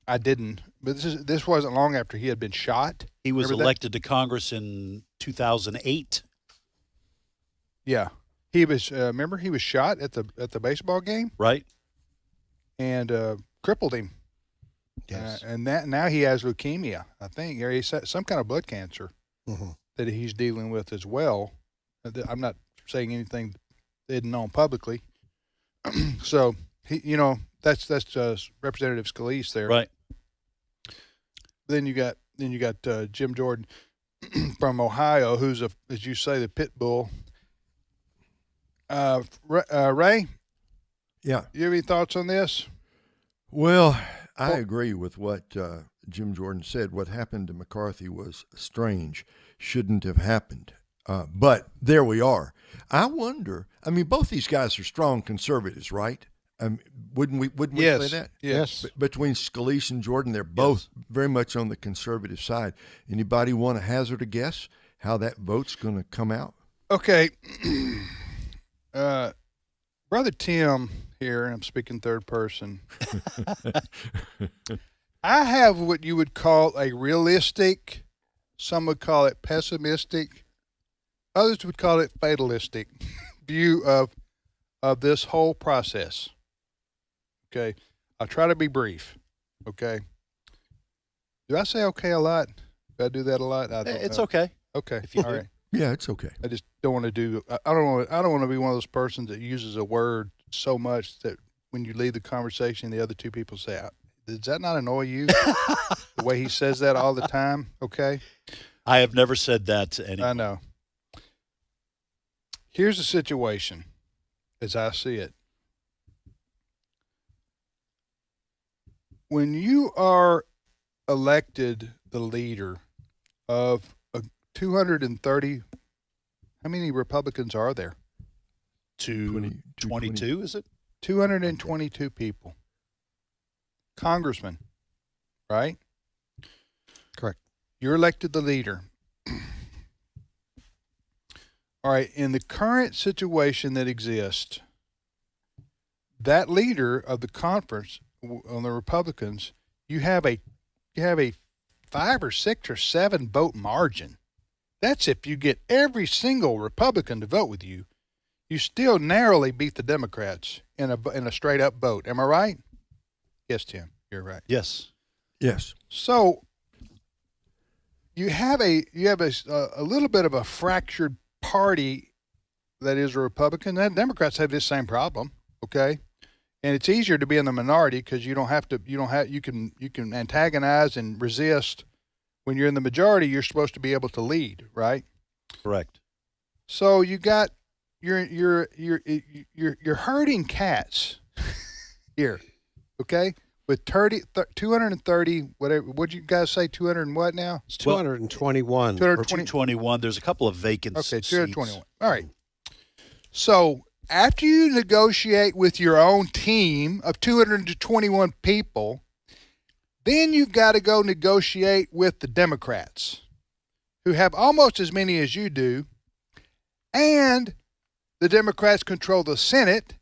I didn't, but this wasn't long after he had been shot. He was elected to Congress in 2008. Yeah, He was remember he was shot at the baseball game, right, and crippled him. Yes, and now he has leukemia. I think, or he's some kind of blood cancer that he's dealing with as well. I'm not saying anything they didn't know publicly. So he, that's Representative Scalise there, right. Then you got Jim Jordan from Ohio, who's as you say, the pit bull. Ray, Yeah. you have any thoughts on this? Well, I agree with what Jim Jordan said. What happened to McCarthy was strange, shouldn't have happened. But there we are. I wonder. I mean, both these guys are strong conservatives, right? Wouldn't we say that? Yes. Between Scalise and Jordan, they're both very much on the conservative side. Anybody want to hazard a guess how that vote's going to come out? Okay. Brother Tim here, and I'm speaking third person. I have what you would call a realistic, some would call it pessimistic, others would call it fatalistic view of this whole process. Okay. I'll try to be brief. Okay. Do I say okay a lot? Do I do that a lot? It's okay. Okay. If you all do. right. Yeah, it's okay. I just don't want to do. I don't want to be one of those persons that uses a word so much that when you leave the conversation, the other two people say, "Does that not annoy you?" The way he says that all the time. Okay. I have never said that to anyone. I know. Here's the situation, as I see it. When you are elected the leader of 230, how many Republicans are there? 22, is it? 222 people. Congressman, right? Correct. You're elected the leader. All right, in the current situation that exists, that leader of the conference on the Republicans, you have a 5 or 6 or 7 vote margin. That's if you get every single Republican to vote with you. You still narrowly beat the Democrats in a straight up vote. Am I right? Yes, Tim, you're right. Yes. Yes. So you have a little bit of a fractured party that is a Republican. And Democrats have this same problem, okay? And it's easier to be in the minority because you can antagonize and resist. When you're in the majority, you're supposed to be able to lead, right? Correct. So you got you're herding cats here, okay? With 230, whatever. What'd you guys say? 200 and what now? It's 221. 221. There's a couple of vacant Okay, seats. 221. All right. So after you negotiate with your own team of 221 people, then you've got to go negotiate with the Democrats, who have almost as many as you do, and the Democrats control the Senate,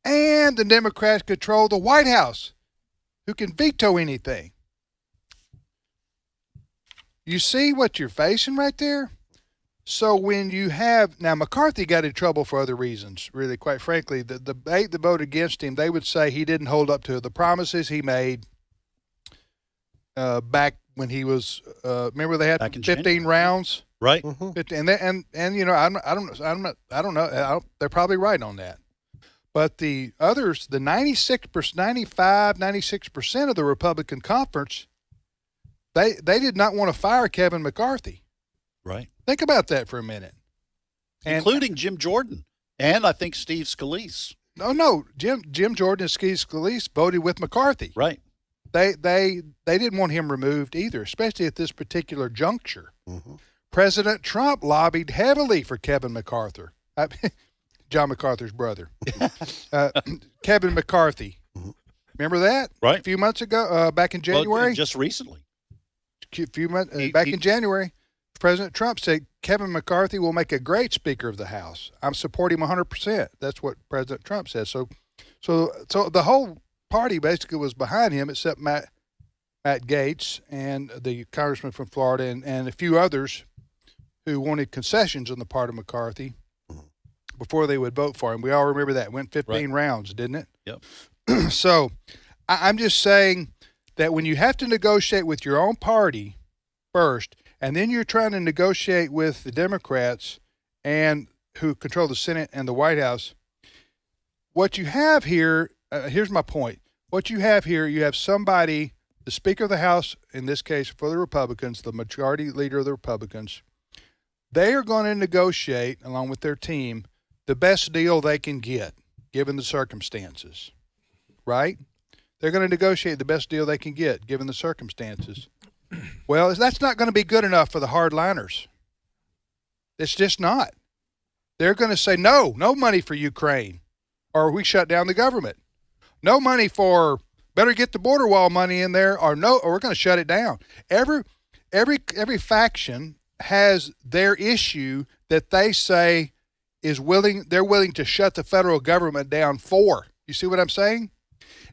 and the Democrats control the White House, who can veto anything. You see what you're facing right there? So when you have, now McCarthy got in trouble for other reasons, really, quite frankly. The debate, the vote against him, they would say he didn't hold up to the promises he made back when he was, remember they had 15 rounds? Right. Mm-hmm. And you know, I don't know. They're probably right on that. But the others, the 96% of the Republican conference, they did not want to fire Kevin McCarthy. Right. Think about that for a minute. Including Jim Jordan and I think Steve Scalise. No, Jim Jordan and Steve Scalise voted with McCarthy. Right. They didn't want him removed either, especially at this particular juncture. Mm-hmm. President Trump lobbied heavily for Kevin McCarthy. John MacArthur's brother. Kevin McCarthy. Mm-hmm. Remember that? Right. A few months ago, back in January? Well, just recently. In January, President Trump said Kevin McCarthy will make a great Speaker of the House. I'm supporting him 100%. That's what President Trump says. So the whole party basically was behind him, except Matt Gaetz and the congressman from Florida and a few others who wanted concessions on the part of McCarthy. before they would vote for him. We all remember that. It went 15 rounds, didn't it? Yep. So I'm just saying that when you have to negotiate with your own party first, and then you're trying to negotiate with the Democrats and who control the Senate and the White House, what you have here, here's my point. What you have here, you have somebody, the Speaker of the House, in this case for the Republicans, the majority leader of the Republicans, they are going to negotiate, along with their team, the best deal they can get, given the circumstances, right? They're going to negotiate the best deal they can get, given the circumstances. Well, that's not going to be good enough for the hardliners. It's just not. They're going to say, no money for Ukraine, or we shut down the government. No money for, better get the border wall money in there, or we're going to shut it down. Every faction has their issue that they say they're willing to shut the federal government down for. You see what I'm saying?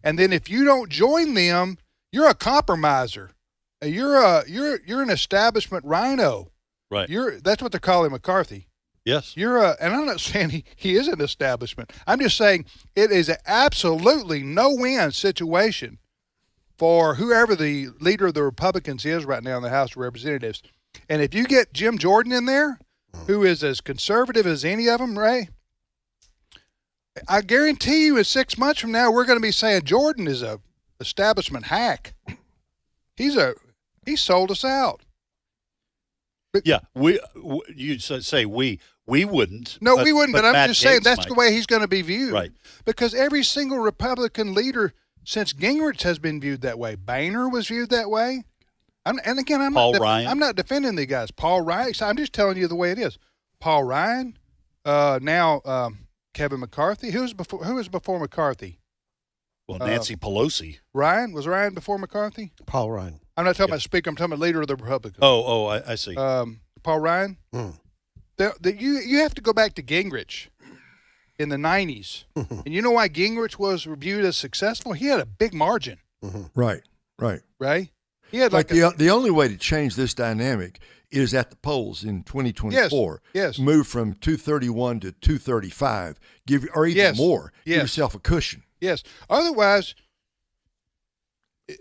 And then if you don't join them, you're a compromiser. You're an establishment rhino. Right. That's what they're calling McCarthy. Yes. And I'm not saying he is an establishment. I'm just saying it is an absolutely no-win situation for whoever the leader of the Republicans is right now in the House of Representatives. And if you get Jim Jordan in there, who is as conservative as any of them, Ray, I guarantee you in 6 months from now, we're going to be saying Jordan is a establishment hack. He sold us out. But, yeah, you say we wouldn't. No, we wouldn't. But I'm Matt just saying Gaetz that's might. the way he's going to be viewed. Right. Because every single Republican leader since Gingrich has been viewed that way. Boehner was viewed that way. I'm not defending the guys. Paul Ryan. So I'm just telling you the way it is. Paul Ryan. Now Kevin McCarthy. Who was before McCarthy? Well, Nancy Pelosi. Was Ryan before McCarthy? Paul Ryan. I'm not talking about Speaker. I'm talking about leader of the Republicans. I see. Paul Ryan. You have to go back to Gingrich in the 90s. And you know why Gingrich was viewed as successful? He had a big margin. Right. Right? He had the only way to change this dynamic is at the polls in 2024. Yes. Move from 231 to 235, or even more. Give yourself a cushion. Yes. Otherwise,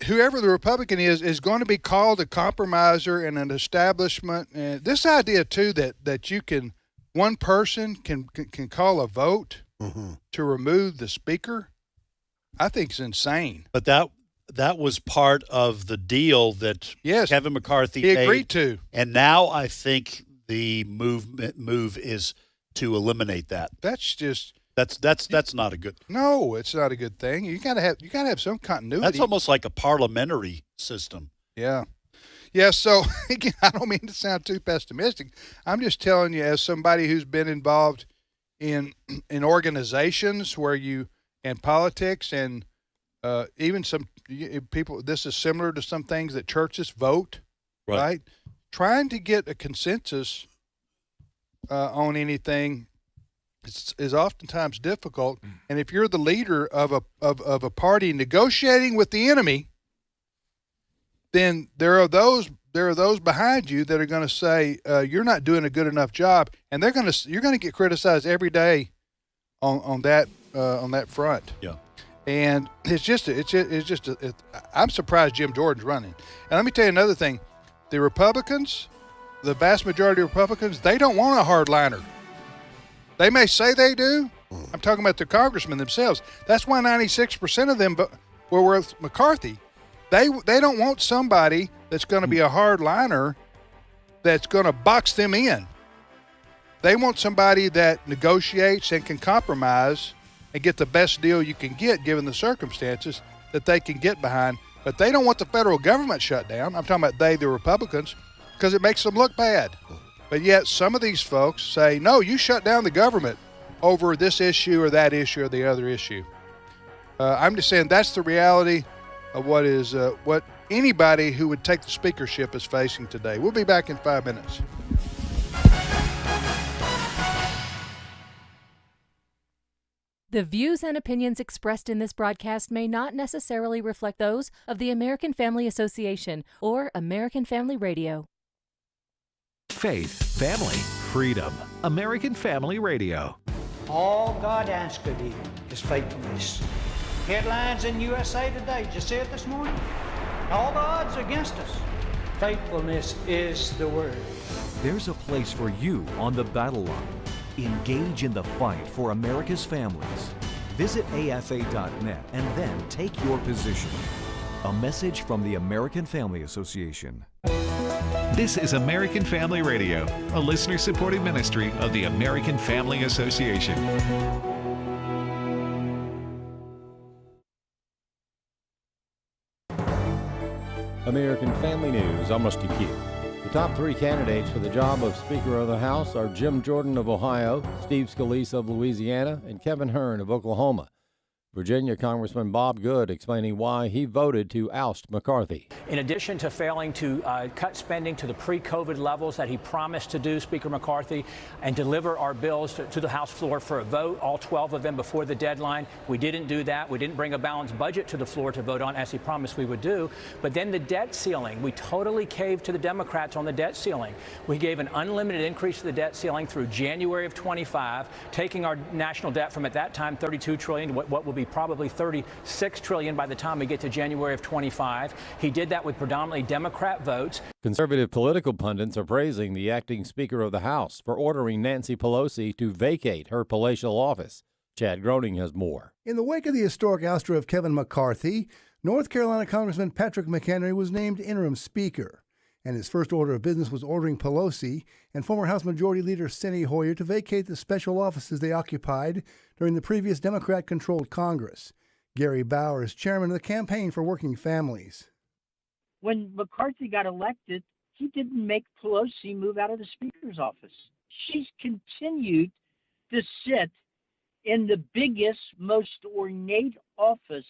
whoever the Republican is going to be called a compromiser and an establishment. And this idea too that one person can call a vote to remove the speaker, I think is insane. But that was part of the deal that Kevin McCarthy he agreed to. And now I think the move is to eliminate that. That's not a good. No, it's not a good thing. You gotta have some continuity. That's almost like a parliamentary system. Yeah. So again, I don't mean to sound too pessimistic. I'm just telling you, as somebody who's been involved in organizations and politics, and even some people. This is similar to some things that churches vote. Right? Trying to get a consensus on anything is oftentimes difficult, and if you're the leader of a party negotiating with the enemy, then there are those behind you that are going to say you're not doing a good enough job, and you're going to get criticized every day on that front. Yeah, and I'm surprised Jim Jordan's running. And let me tell you another thing: the Republicans, the vast majority of Republicans, they don't want a hardliner. They may say they do. I'm talking about the congressmen themselves. That's why 96% of them were with McCarthy. They don't want somebody that's going to be a hardliner that's going to box them in. They want somebody that negotiates and can compromise and get the best deal you can get given the circumstances that they can get behind. But they don't want the federal government shut down. I'm talking about the Republicans, because it makes them look bad. But yet some of these folks say, no, you shut down the government over this issue or that issue or the other issue. I'm just saying that's the reality of what anybody who would take the speakership is facing today. We'll be back in 5 minutes. The views and opinions expressed in this broadcast may not necessarily reflect those of the American Family Association or American Family Radio. Faith, family, freedom. American Family Radio. All God asks of you is faithfulness. Headlines in USA Today, did you see it this morning? All the odds against us. Faithfulness is the word. There's a place for you on the battle line. Engage in the fight for America's families. Visit AFA.net and then take your position. A message from the American Family Association. This is American Family Radio, a listener-supported ministry of the American Family Association. American Family News, I'm Rusty Q. The top three candidates for the job of Speaker of the House are Jim Jordan of Ohio, Steve Scalise of Louisiana, and Kevin Hern of Oklahoma. Virginia Congressman Bob Good explaining why he voted to oust McCarthy. In addition to failing to cut spending to the pre-COVID levels that he promised to do, Speaker McCarthy, and deliver our bills to the House floor for a vote, all 12 of them before the deadline, we didn't do that. We didn't bring a balanced budget to the floor to vote on, as he promised we would do. But then the debt ceiling, we totally caved to the Democrats on the debt ceiling. We gave an unlimited increase to the debt ceiling through January of 25, taking our national debt from, at that time, $32 trillion to what will be probably $36 trillion by the time we get to January of 25. He did that with predominantly Democrat votes. Conservative political pundits are praising the acting Speaker of the House for ordering Nancy Pelosi to vacate her palatial office. Chad Groening has more. In the wake of the historic ouster of Kevin McCarthy, North Carolina Congressman Patrick McHenry was named interim Speaker. And his first order of business was ordering Pelosi and former House Majority Leader Steny Hoyer to vacate the special offices they occupied during the previous Democrat-controlled Congress. Gary Bauer is chairman of the Campaign for Working Families. When McCarthy got elected, he didn't make Pelosi move out of the Speaker's office. She's continued to sit in the biggest, most ornate office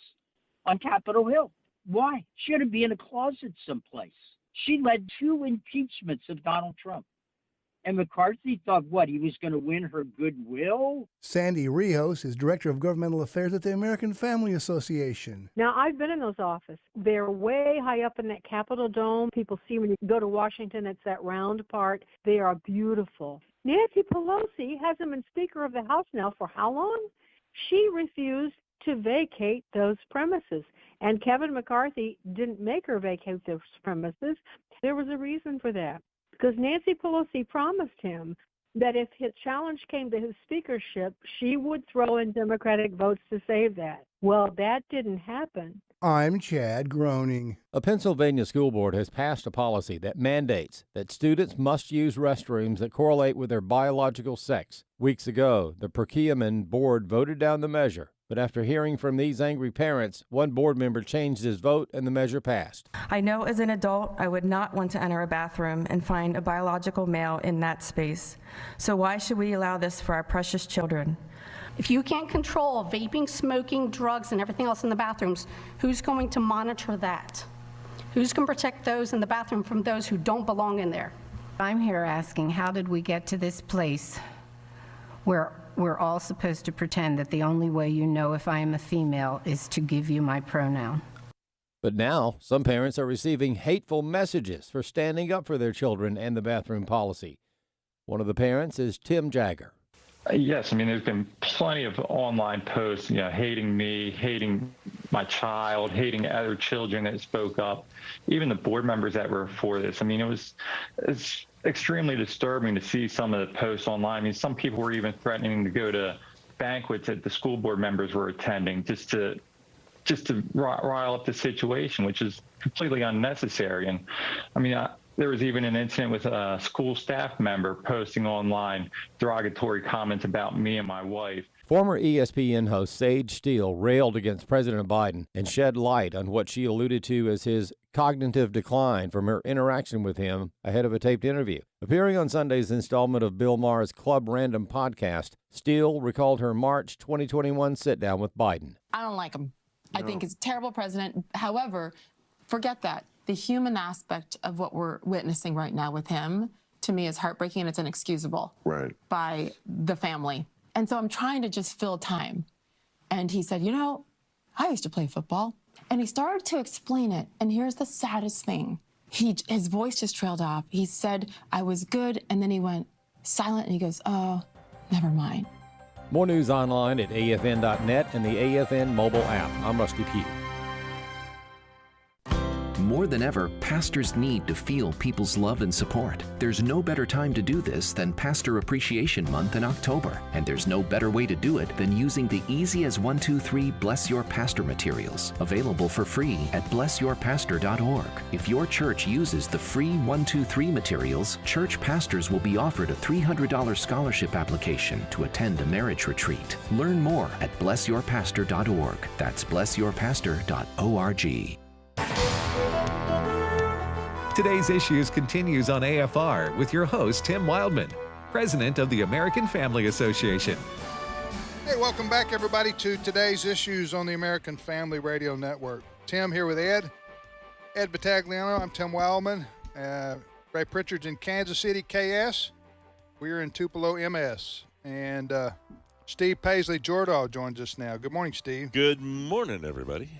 on Capitol Hill. Why? She ought to be in a closet someplace. She led 2 impeachments of Donald Trump. And McCarthy thought, what, he was going to win her goodwill? Sandy Rios is Director of Governmental Affairs at the American Family Association. Now, I've been in those offices. They're way high up in that Capitol dome. People see when you go to Washington, it's that round part. They are beautiful. Nancy Pelosi hasn't been Speaker of the House now for how long? She refused to vacate those premises. And Kevin McCarthy didn't make her vacate those premises. There was a reason for that. Because Nancy Pelosi promised him that if his challenge came to his speakership, she would throw in Democratic votes to save that. Well, that didn't happen. I'm Chad Groening. A Pennsylvania school board has passed a policy that mandates that students must use restrooms that correlate with their biological sex. Weeks ago, the Perkiomen board voted down the measure. But after hearing from these angry parents, one board member changed his vote and the measure passed. I know as an adult I would not want to enter a bathroom and find a biological male in that space. So why should we allow this for our precious children? If you can't control vaping, smoking, drugs, and everything else in the bathrooms, who's going to monitor that? Who's going to protect those in the bathroom from those who don't belong in there? I'm here asking, how did we get to this place where we're all supposed to pretend that the only way you know if I am a female is to give you my pronoun? But now, some parents are receiving hateful messages for standing up for their children and the bathroom policy. One of the parents is Tim Jagger. Yes, I mean, there's been plenty of online posts, hating me, hating my child, hating other children that spoke up, even the board members that were for this. I mean, it's extremely disturbing to see some of the posts online. I mean, some people were even threatening to go to banquets that the school board members were attending just to rile up the situation, which is completely unnecessary. And I mean, there was even an incident with a school staff member posting online derogatory comments about me and my wife. Former ESPN host Sage Steele railed against President Biden and shed light on what she alluded to as his cognitive decline from her interaction with him ahead of a taped interview. Appearing on Sunday's installment of Bill Maher's Club Random podcast, Steele recalled her March 2021 sit-down with Biden. I don't like him. No. I think he's a terrible president. However, forget that. The human aspect of what we're witnessing right now with him, to me, is heartbreaking, and it's inexcusable by the family. And so I'm trying to just fill time. And he said, I used to play football. And he started to explain it. And here's the saddest thing. His voice just trailed off. He said, I was good. And then he went silent and he goes, oh, never mind. More news online at afn.net and the AFN mobile app. I'm Rusty Pugh. More than ever, pastors need to feel people's love and support. There's no better time to do this than Pastor Appreciation Month in October. And there's no better way to do it than using the Easy as 1, 2, 3 Bless Your Pastor materials, available for free at blessyourpastor.org. If your church uses the free 1, 2, 3 materials, church pastors will be offered a $300 scholarship application to attend a marriage retreat. Learn more at blessyourpastor.org. That's blessyourpastor.org. Today's Issues continues on AFR with your host, Tim Wildman, President of the American Family Association. Hey, welcome back, everybody, to Today's Issues on the American Family Radio Network. Tim here with Ed Battagliano. I'm Tim Wildman. Ray Pritchard's in Kansas City, KS. We're in Tupelo, MS. And Steve Paisley Jordahl joins us now. Good morning, Steve. Good morning, everybody.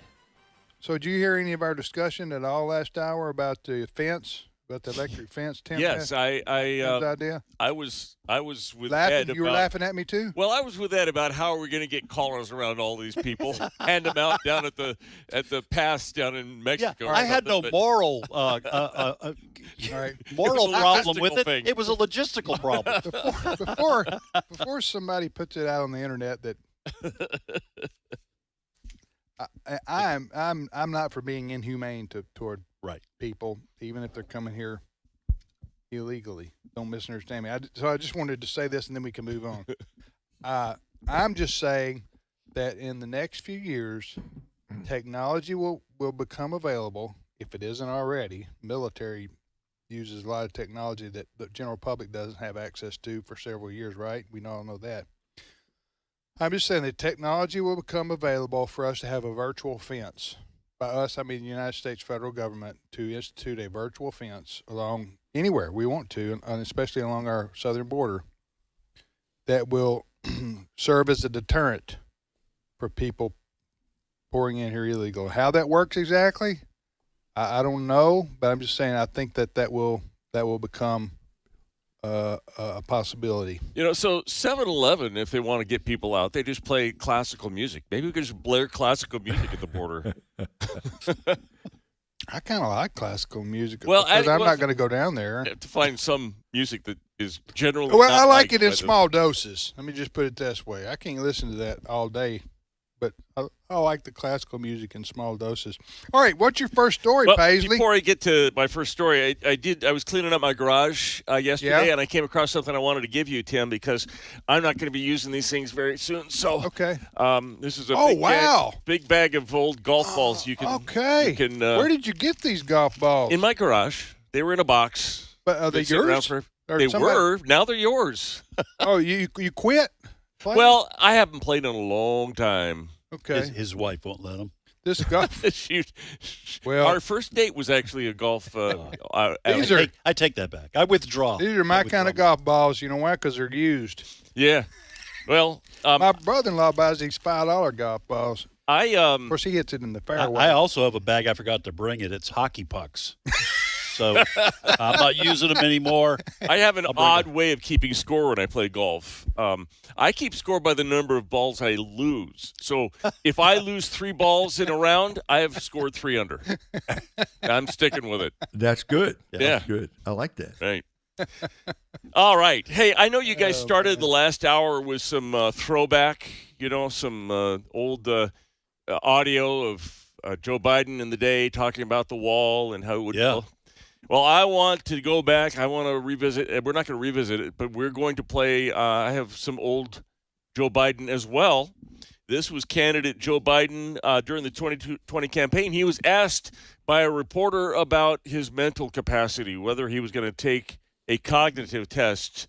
So did you hear any of our discussion at all last hour about the fence, about the electric fence? Tim, yes, idea. I was with laughing. Ed. You were laughing at me too? Well, I was with Ed about how are we going to get collars around all these people, hand them out down at the pass down in Mexico. Yeah, I had no moral moral problem with it. It was a logistical problem. Before somebody puts it out on the internet that. I'm not for being inhumane toward people, even if they're coming here illegally. Don't misunderstand me. So I just wanted to say this, and then we can move on. I'm just saying that in the next few years, technology will become available, if it isn't already. Military uses a lot of technology that the general public doesn't have access to for several years, right? We all know that. I'm just saying that technology will become available for us to have a virtual fence. By us, I mean the United States federal government, to institute a virtual fence along anywhere we want to, and especially along our southern border, that will serve as a deterrent for people pouring in here illegal. How that works exactly, I don't know, but I'm just saying I think that will become a possibility. You know, so 7-Eleven, if they want to get people out, they just play classical music. Maybe we could just blare classical music at the border. I kind of like classical music, because I'm not going to go down there. To find some music that is generally well, not I like it in by small doses. Let me just put it this way. I can't listen to that all day, but I like the classical music in small doses. All right, what's your first story, Paisley? Before I get to my first story, I was cleaning up my garage yesterday, and I came across something I wanted to give you, Tim, because I'm not going to be using these things very soon. So, okay. This is a big bag of old golf balls. You can. Where did you get these golf balls? In my garage. They were in a box. But are they yours? They were. Now they're yours. Oh, you quit playing? Well, I haven't played in a long time. Okay. His wife won't let him. This golf. Our first date was actually a golf. I take that back. I withdraw. These are my kind of golf balls. You know why? Because they're used. Yeah. Well, my brother-in-law buys these $5 golf balls. Of course, he hits it in the fairway. I also have a bag. I forgot to bring it. It's hockey pucks. So I'm not using them anymore. I have an odd way of keeping score when I play golf. I keep score by the number of balls I lose. So if I lose 3 balls in a round, I have scored 3 under. I'm sticking with it. That's good. Yeah. That's good. I like that. Right. All right. Hey, I know you guys started the last hour with some throwback, some old audio of Joe Biden in the day talking about the wall and how it would go. Well, I want to go back. I want to revisit. We're not going to revisit it, but we're going to play. I have some old Joe Biden as well. This was candidate Joe Biden during the 2020 campaign. He was asked by a reporter about his mental capacity, whether he was going to take a cognitive test.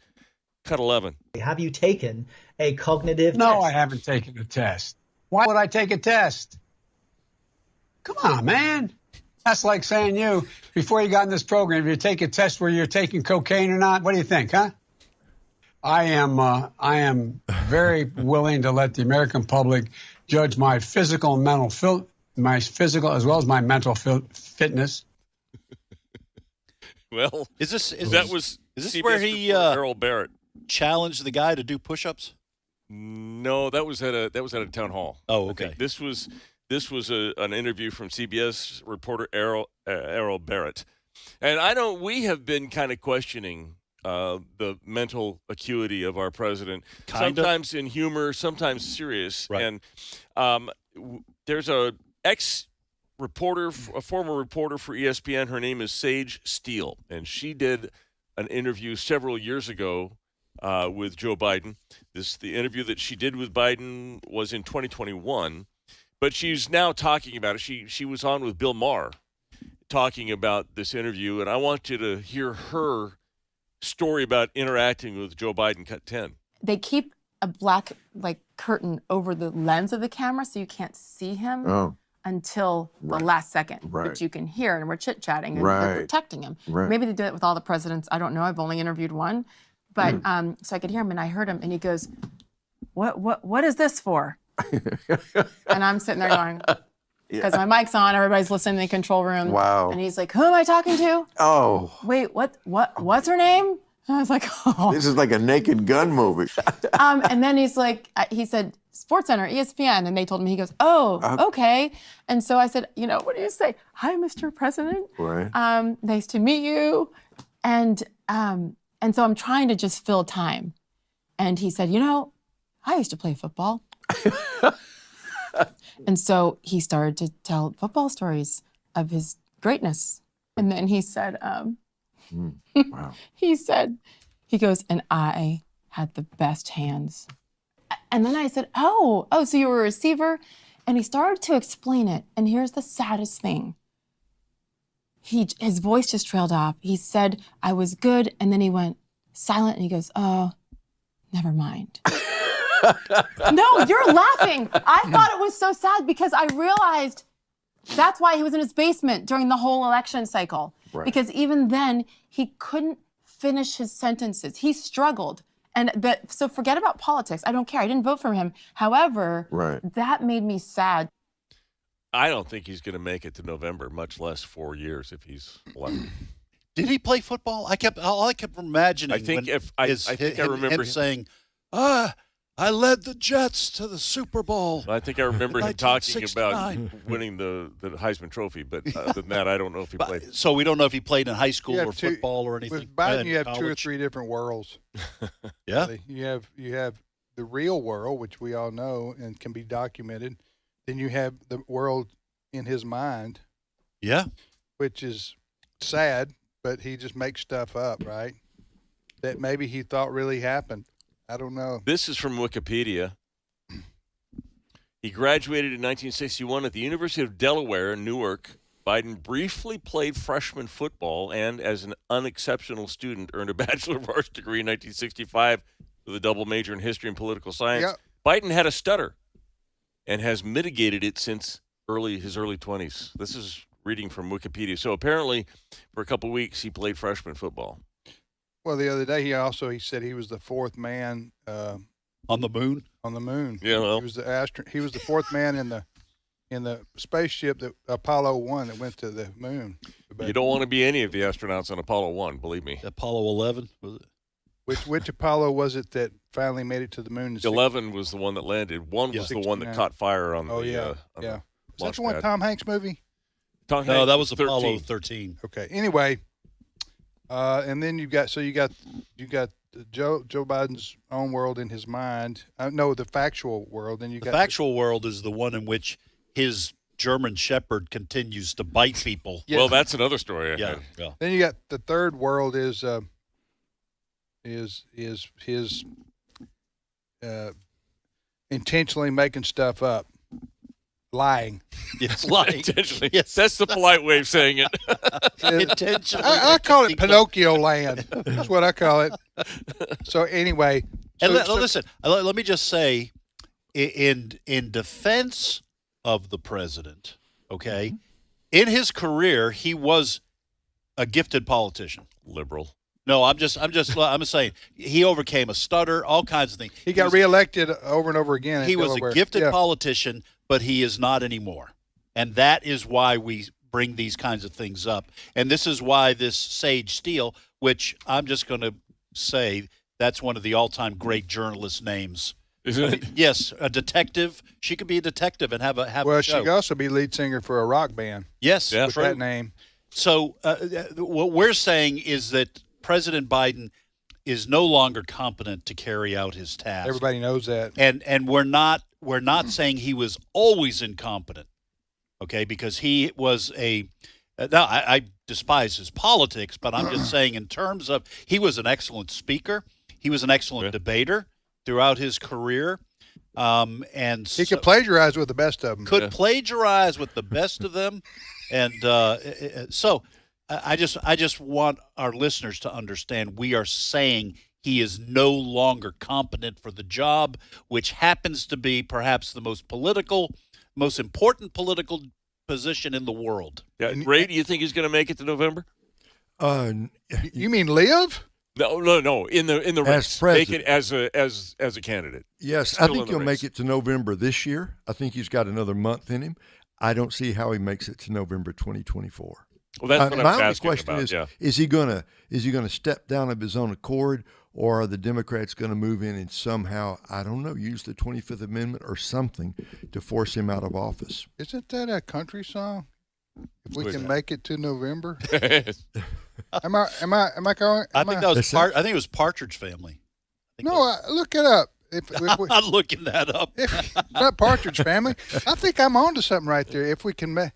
Cut 11. Have you taken a cognitive test? No, I haven't taken a test. Why would I take a test? Come on, man. That's like saying before you got in this program, if you take a test where you're taking cocaine or not, what do you think, huh? I am very willing to let the American public judge my physical and mental my physical as well as my mental fitness. Well, is this CBS where he Harold Barrett challenged the guy to do push-ups? No, that was at a town hall. Oh, okay. This was an interview from CBS reporter Errol Barrett, and we have been kind of questioning the mental acuity of our president. Sometimes in humor, sometimes serious. Right. And there's a former reporter for ESPN. Her name is Sage Steele, and she did an interview several years ago with Joe Biden. The interview that she did with Biden was in 2021, but she's now talking about it. She was on with Bill Maher talking about this interview, and I want you to hear her story about interacting with Joe Biden. Cut 10. They keep a black curtain over the lens of the camera so you can't see him until the last second, but you can hear, and we're chit-chatting, and they're protecting him. Maybe they do it with all the presidents. I don't know. I've only interviewed one. But so I could hear him, and I heard him, and he goes, what is this for? And I'm sitting there going, because my mic's on, everybody's listening in the control room. Wow. And he's like, who am I talking to? Oh. Wait, what's her name? And I was like, oh. This is like a Naked Gun movie. And then he said, SportsCenter, ESPN. And they told him, he goes, oh, okay. And so I said, what do you say? Hi, Mr. President. Right. Nice to meet you. And so I'm trying to just fill time. And he said, I used to play football. And so he started to tell football stories of his greatness. And then he said, wow. he goes, and I had the best hands. And then I said, oh, so you were a receiver? And he started to explain it. And here's the saddest thing. His voice just trailed off. He said, I was good. And then he went silent and he goes, oh, never mind. No, you're laughing. I thought it was so sad because I realized that's why he was in his basement during the whole election cycle. Right. Because even then, he couldn't finish his sentences. He struggled. So forget about politics. I don't care. I didn't vote for him. However, that made me sad. I don't think he's going to make it to November, much less 4 years if he's elected. Did he play football? I kept imagining. I think I remember him saying, I led the Jets to the Super Bowl. I think I remember him talking about winning the Heisman Trophy, but other than that, I don't know if he played. So we don't know if he played in high school or football or anything. With Biden, you have 2 or 3 different worlds. Yeah. Really. You have the real world, which we all know and can be documented. Then you have the world in his mind. Yeah. Which is sad, but he just makes stuff up, right? That maybe he thought really happened. I don't know. This is from Wikipedia. He graduated in 1961 at the University of Delaware in Newark. Biden briefly played freshman football and, as an unexceptional student, earned a Bachelor of Arts degree in 1965 with a double major in history and political science. Yep. Biden had a stutter and has mitigated it since his early 20s. This is reading from Wikipedia. So apparently, for a couple weeks, he played freshman football. Well, the other day he said he was the 4th man on the moon. On the moon, yeah. Well, he was the 4th man in the spaceship that Apollo 1 that went to the moon. You don't want to be any of the astronauts on Apollo 1, believe me. Apollo 11 was it? Which Apollo was it that finally made it to the moon? 11 was the one that landed. 1 was the one that caught fire on the yeah. Is that the one Tom Hanks movie? No, that was Apollo 13. Okay. Anyway. And then you got Joe Biden's own world in his mind. No, the factual world. Then the factual world is the one in which his German Shepherd continues to bite people. Yeah. Well, that's another story. Yeah. Then you got the third world is his intentionally making stuff up. Lying. Yes, lying. Intentionally. Yes, that's the polite way of saying it. Intentionally. I call it Pinocchio land. That's what I call it. So anyway. Listen, let me just say, in defense of the president, okay, in his career, he was a gifted politician. Liberal. No, I'm saying he overcame a stutter, all kinds of things. He got reelected over and over again. He was a gifted politician, but he is not anymore. And that is why we bring these kinds of things up. And this is why this Sage Steele, which I'm just going to say that's one of the all-time great journalist names Isn't it? Yes, a detective. She could be a detective and have a Well, show. she could also be lead singer for a rock band. Yes, with true. that name. So what we're saying is that President Biden is no longer competent to carry out his task. Everybody knows that. And we're not saying he was always incompetent, okay? Because he was now I despise his politics, but I'm just saying in terms of he was an excellent speaker, he was an excellent debater throughout his career, and he could plagiarize with the best of them. Plagiarize with the best of them, and so I just want our listeners to understand we are saying he is no longer competent for the job, which happens to be perhaps the most important political position in the world. Yeah, Ray, do you think he's going to make it to November? You mean live? No. In the race, make it as a candidate. Yes, Still I think in the he'll race. make it to November this year. I think he's got another month in him. I don't see how he makes it to November 2024. Well, that's what my I'm only asking question about. is: Yeah. is he gonna step down of his own accord, or are the Democrats going to move in and somehow, I don't know, use the 25th Amendment or something to force him out of office? Isn't that a country song? If we What is can that? make it to November. Am I going? I think that was I think it was Partridge Family. No, look it up. If I'm not looking that up. Not Partridge Family. I think I'm on to something right there. If we can make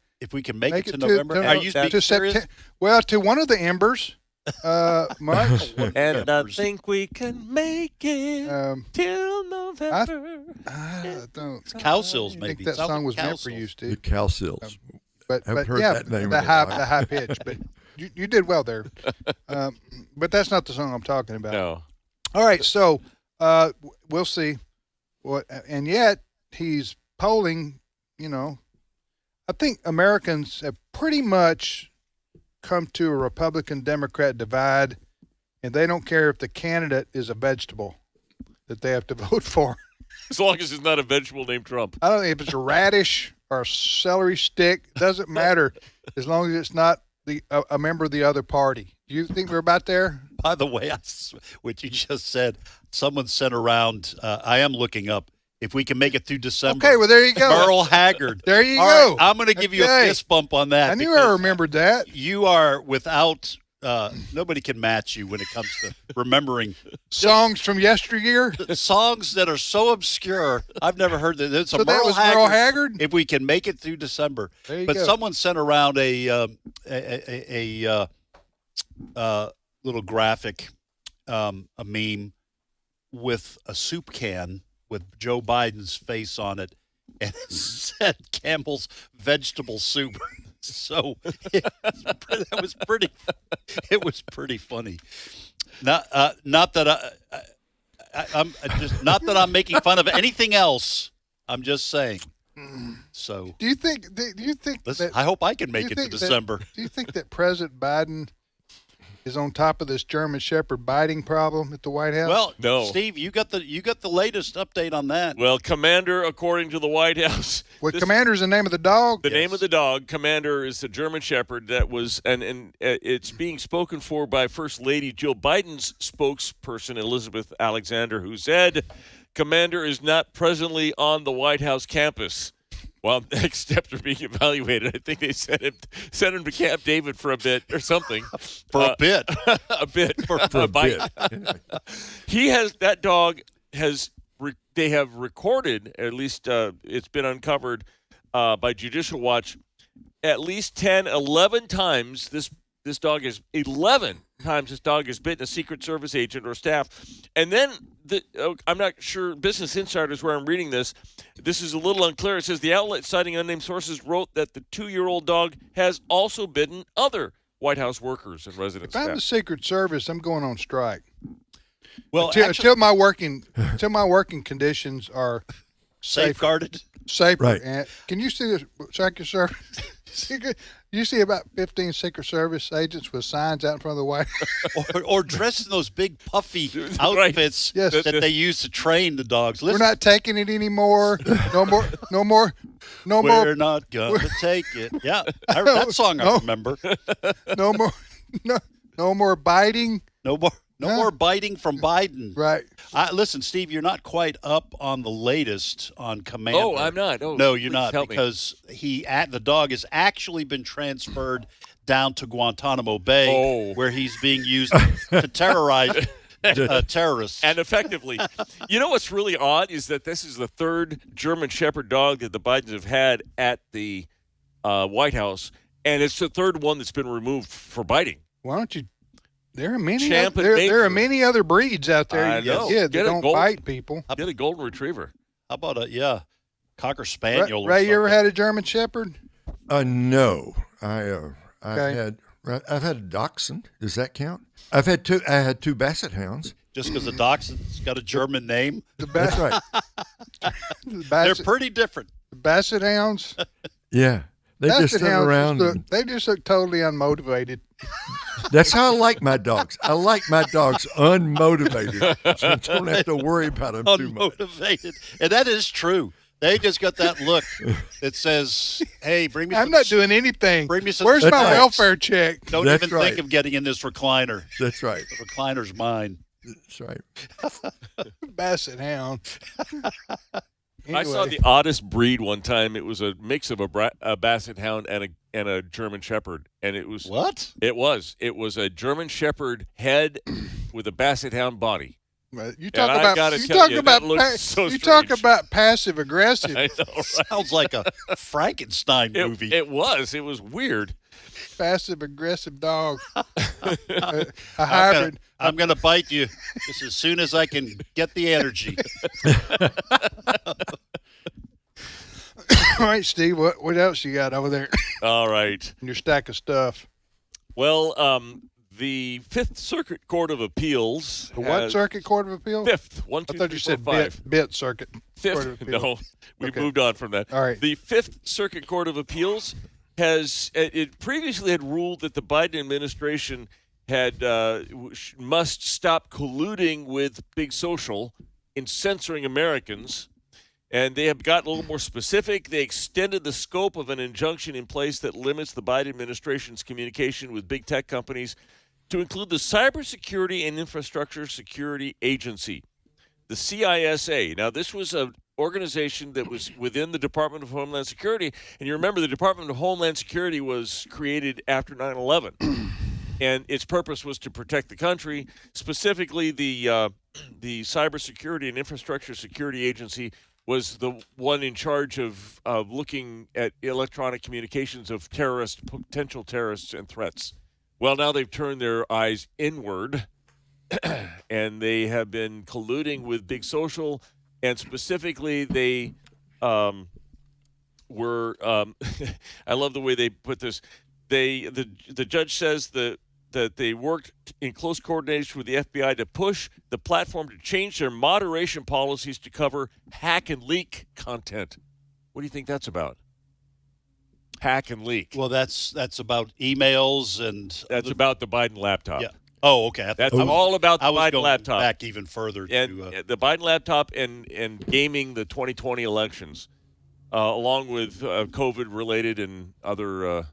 it to November, are you being serious? Well, to one of the embers, March. And I think we can make it till November. I don't. It's Cowsills, I maybe. think that Sounds song was like meant for Cowsills. you, Steve. The Cowsills. But heard yeah, that name the in a high while. the high pitch. But you did well there. But that's not the song I'm talking about. No. All right, so we'll see what, and yet he's polling. I think Americans have pretty much come to a Republican-Democrat divide, and they don't care if the candidate is a vegetable that they have to vote for. As long as it's not a vegetable named Trump. I don't know if it's a radish or a celery stick. It doesn't matter as long as it's not a member of the other party. Do you think we're about there? By the way, what you just said, someone sent around, I am looking up, if we can make it through December. Okay, well, there you go. Merle Haggard. There you All go. right, I'm going to give you a Okay. fist bump on that. I knew I remembered that. You are without, nobody can match you when it comes to remembering songs from yesteryear. Songs that are so obscure. I've never heard that. It's So that was Merle Haggard? If we can make it through December. There you But go. someone sent around a little graphic, a meme with a soup can with Joe Biden's face on it, and it said Campbell's vegetable soup. So that was pretty. It was pretty funny. Not that I'm just not that I'm making fun of anything else. I'm just saying. So Do you think? listen, that, I hope I can do make you it to think that- December. Do you think that President Biden is on top of this German Shepherd biting problem at the White House? Well, No. Steve, you got the latest update on that. Well, Commander, according to the White House, What Commander's the name of the dog? the name of the dog, Commander, is a German Shepherd that was, and it's being spoken for by First Lady Jill Biden's spokesperson, Elizabeth Alexander, who said Commander is not presently on the White House campus. While next steps are being evaluated, I think they sent him to Camp David for a bit or something. For a bit. A bit. For a a bite. That dog has, they have recorded, at least it's been uncovered by Judicial Watch, at least 10, 11 times this dog has 11 times this dog has bitten a Secret Service agent or staff. And then I'm not sure, Business Insider is where I'm reading this. This is a little unclear. It says the outlet, citing unnamed sources, wrote that the 2-year-old dog has also bitten other White House workers and residents. If I'm the Secret Service, I'm going on strike. Well, until my working conditions are safeguarded. Safer. Right. And can you see the Secret Service? You see about 15 Secret Service agents with signs out in front of the White House. or dressed in those big puffy outfits Yes. that they use to train the dogs. Listen, We're not taking it anymore. No more. we're not gonna take it. Yeah, that song I remember. No more biting. No No more biting from Biden. Right. Listen, Steve, you're not quite up on the latest on Commander. Oh, I'm not. Oh, no, you're please not, help me. because the dog has actually been transferred down to Guantanamo Bay, where he's being used to terrorize terrorists. And effectively. You know what's really odd is that this is the third German Shepherd dog that the Bidens have had at the White House, and it's the third one that's been removed for biting. Why don't you? There are many. Champ and There are many other breeds out there. I know. Yeah, that Get a don't golden- bite people. Get a golden retriever. How about a Cocker Spaniel? Ray, or you ever something? had a German Shepherd? No. I've Okay. had a Dachshund. Does that count? I had two Basset Hounds. Just because the Dachshund's got a German name? That's right. They're pretty different. The Basset Hounds. Yeah. They just sit around. They just look totally unmotivated. That's how I like my dogs. I like my dogs unmotivated, so I don't have to worry about them too much. Unmotivated. And that is true. They just got that look that says, hey, bring me some. I'm not doing anything. Bring me some. Where's my right. welfare check? Don't That's even right. think of getting in this recliner. That's right. The recliner's mine. That's right. Basset Hound. I saw the oddest breed one time. It was a mix of a Basset Hound and a German Shepherd, and it was what? It was a German Shepherd head with a Basset Hound body. You talk And I about gotta you tell talk you, about that looked so you strange. talk about passive aggressive. I know, right? Sounds like a Frankenstein movie. It was weird. Passive aggressive dog. A hybrid. I'm gonna bite you just as soon as I can get the energy. All right, Steve. What else you got over there? All right. In your stack of stuff. Well, the Fifth Circuit Court of Appeals. The what Circuit Court of Appeals? Fifth. One, I two, thought three, you said four, five. bit Circuit. Court of Fifth. Appeals. No, we Okay. moved on from that. All right. The Fifth Circuit Court of Appeals it previously had ruled that the Biden administration must stop colluding with Big Social in censoring Americans. And they have gotten a little more specific. They extended the scope of an injunction in place that limits the Biden administration's communication with big tech companies to include the Cybersecurity and Infrastructure Security Agency, the CISA. Now, this was an organization that was within the Department of Homeland Security. And you remember the Department of Homeland Security was created after 9/11. And its purpose was to protect the country. Specifically, the Cybersecurity and Infrastructure Security Agency was the one in charge of looking at electronic communications of potential terrorists and threats. Well, now they've turned their eyes inward, and they have been colluding with Big Social, and specifically they were I love the way they put this. The judge says that they worked in close coordination with the FBI to push the platform to change their moderation policies to cover hack and leak content. What do you think that's about? Hack and leak. Well, that's about emails and that's about the Biden laptop. Yeah. Oh, okay. That's all about the I was Biden going laptop. back even further And the Biden laptop and gaming the 2020 elections, along with COVID-related and other.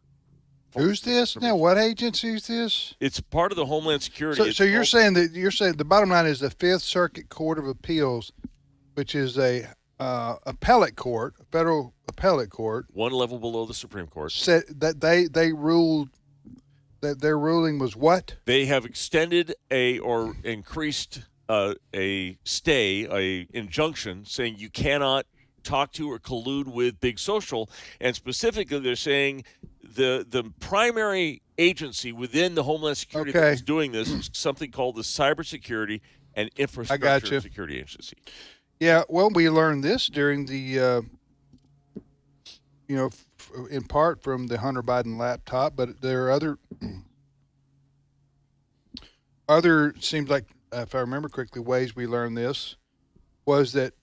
Who's this now? What agency is this? It's part of the Homeland Security. So you're saying the bottom line is the Fifth Circuit Court of Appeals, which is a appellate court, a federal appellate court, one level below the Supreme Court, said that they ruled that their ruling was what? They have extended or increased a injunction saying you cannot talk to or collude with Big Social, and specifically they're saying the primary agency within the Homeland Security that is doing this is something called the Cybersecurity and Infrastructure Security Agency. Yeah, well, we learned this during the, in part from the Hunter Biden laptop, but there are other seems like, if I remember correctly, ways we learned this was that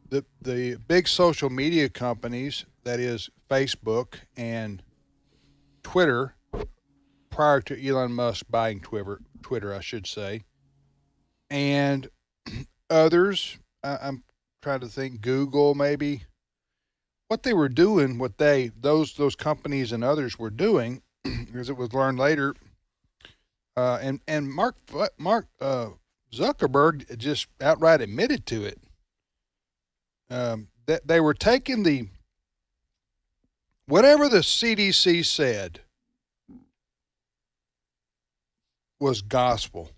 the big social media companies, that is Facebook and Twitter, prior to Elon Musk buying Twitter, I should say, and others, I'm trying to think, Google maybe, what they were doing, those companies and others were doing, because it was learned later, and Mark Zuckerberg just outright admitted to it. That they were taking whatever the CDC said was gospel,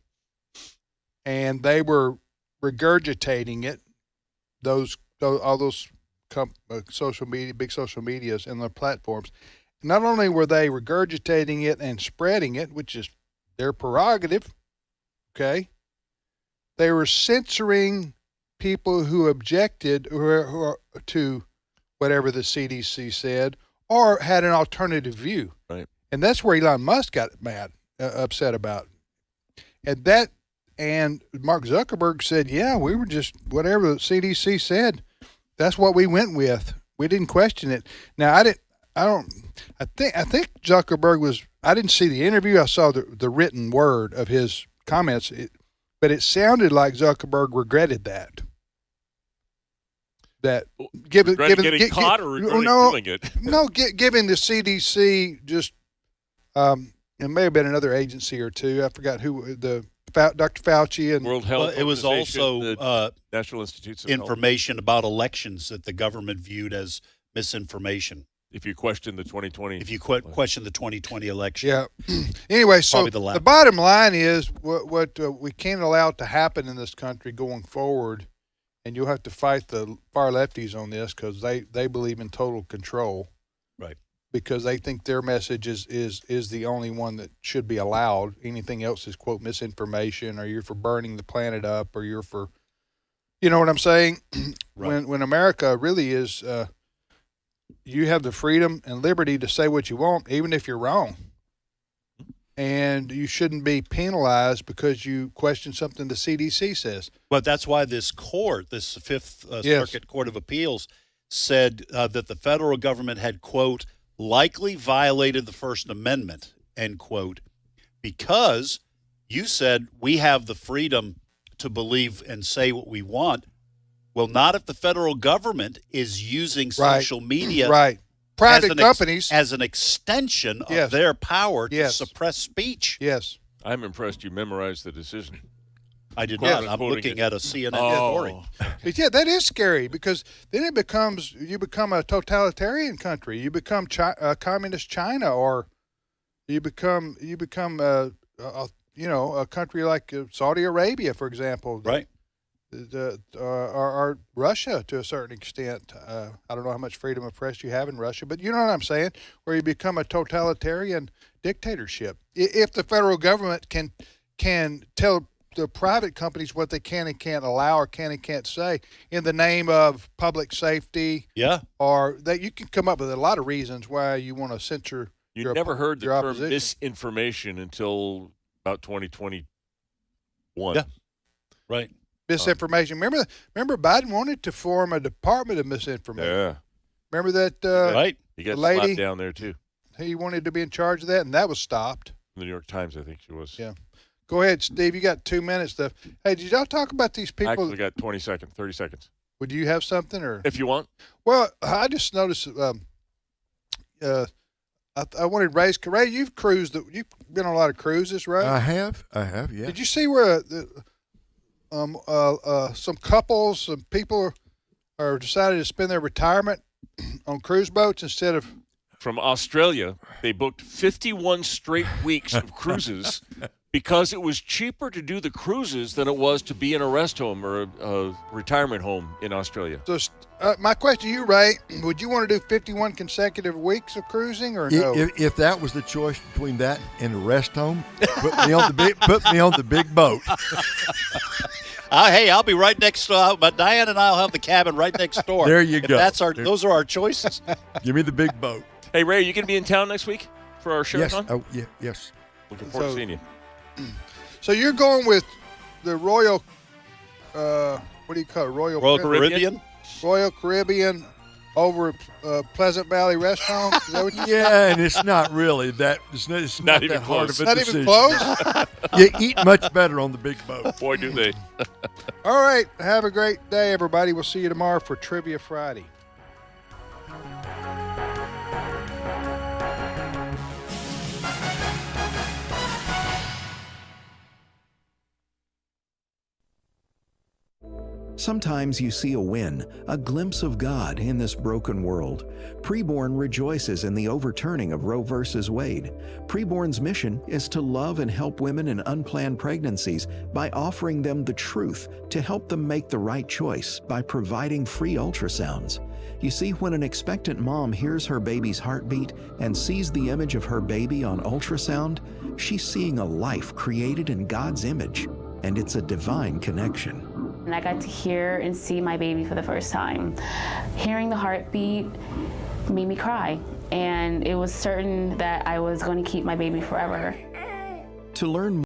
and they were regurgitating it. All those social media, big social medias and their platforms. Not only were they regurgitating it and spreading it, which is their prerogative, okay, they were censoring people who objected to whatever the CDC said or had an alternative view. Right. And that's where Elon Musk got upset about. And Mark Zuckerberg said, yeah, we were just, whatever the CDC said, that's what we went with. We didn't question it. Now, I think Zuckerberg I didn't see the interview. I saw the written word of his comments, but it sounded like Zuckerberg regretted that. Giving the CDC just, it may have been another agency or two. I forgot who, Dr. Fauci and World Health. It was also National Institutes of information about elections that the government viewed as misinformation. If you question the 2020, question the 2020 election, yeah. Anyway, so the bottom line is what we can't allow to happen in this country going forward, and you'll have to fight the far lefties on this because they believe in total control, right? Because they think their message is the only one that should be allowed. Anything else is, quote, misinformation, or you're for burning the planet up, or you're for, you know what I'm saying? Right. When America really is, you have the freedom and liberty to say what you want, even if you're wrong. And you shouldn't be penalized because you question something the CDC says. But that's why this court, this Fifth Circuit Court of Appeals, said that the federal government had, quote, likely violated the First Amendment, end quote, because you said we have the freedom to believe and say what we want. Well, not if the federal government is using social media, private companies, as an extension of their power to suppress speech. Yes. I'm impressed you memorized the decision. I did not. I'm looking at a CNN story. But yeah, that is scary because then you become a totalitarian country. You become communist China, or you become a country like Saudi Arabia, for example. Right. Or Russia to a certain extent. I don't know how much freedom of press you have in Russia, but you know what I'm saying, where you become a totalitarian dictatorship. If the federal government can tell the private companies what they can and can't allow or can and can't say in the name of public safety, or that you can come up with a lot of reasons why you want to censor. You never heard the term opposition. Misinformation until about 2021. Yeah, right. Misinformation. Remember Biden wanted to form a department of misinformation. Yeah. Remember that? Right. He got the lady slapped down there too. He wanted to be in charge of that, and that was stopped. The New York Times, I think she was. Yeah. Go ahead, Steve. You got 2 minutes left. Hey, did y'all talk about these people? Actually, got 30 seconds. Would you have something, or if you want? Well, I just noticed. I wanted Ray. Ray, you've cruised. You've been on a lot of cruises, right? I have. Yeah. Did you see where some couples, some people are decided to spend their retirement on cruise boats instead of? From Australia, they booked 51 straight weeks of cruises because it was cheaper to do the cruises than it was to be in a rest home or a retirement home in Australia. So my question to you, Ray, would you want to do 51 consecutive weeks of cruising or no? If that was the choice between that and a rest home, put me on the big boat. Hey, I'll be right next door. But Diane and I'll have the cabin right next door. There you go. Those are our choices. Give me the big boat. Hey, Ray, you going to be in town next week for our show? Yes. Oh, yeah. Yes. Looking forward to seeing you. So you're going with the Royal, what do you call it? Royal Caribbean? Royal Caribbean over Pleasant Valley Rest Home? Is that what you Yeah, and it's not really that. It's not even that hard close. of a Not decision. even close? You eat much better on the big boat. Boy, do they. All right. Have a great day, everybody. We'll see you tomorrow for Trivia Friday. Sometimes you see a win, a glimpse of God in this broken world. Preborn rejoices in the overturning of Roe v. Wade. Preborn's mission is to love and help women in unplanned pregnancies by offering them the truth to help them make the right choice by providing free ultrasounds. You see, when an expectant mom hears her baby's heartbeat and sees the image of her baby on ultrasound, she's seeing a life created in God's image, and it's a divine connection. And I got to hear and see my baby for the first time. Hearing the heartbeat made me cry, and it was certain that I was going to keep my baby forever. To learn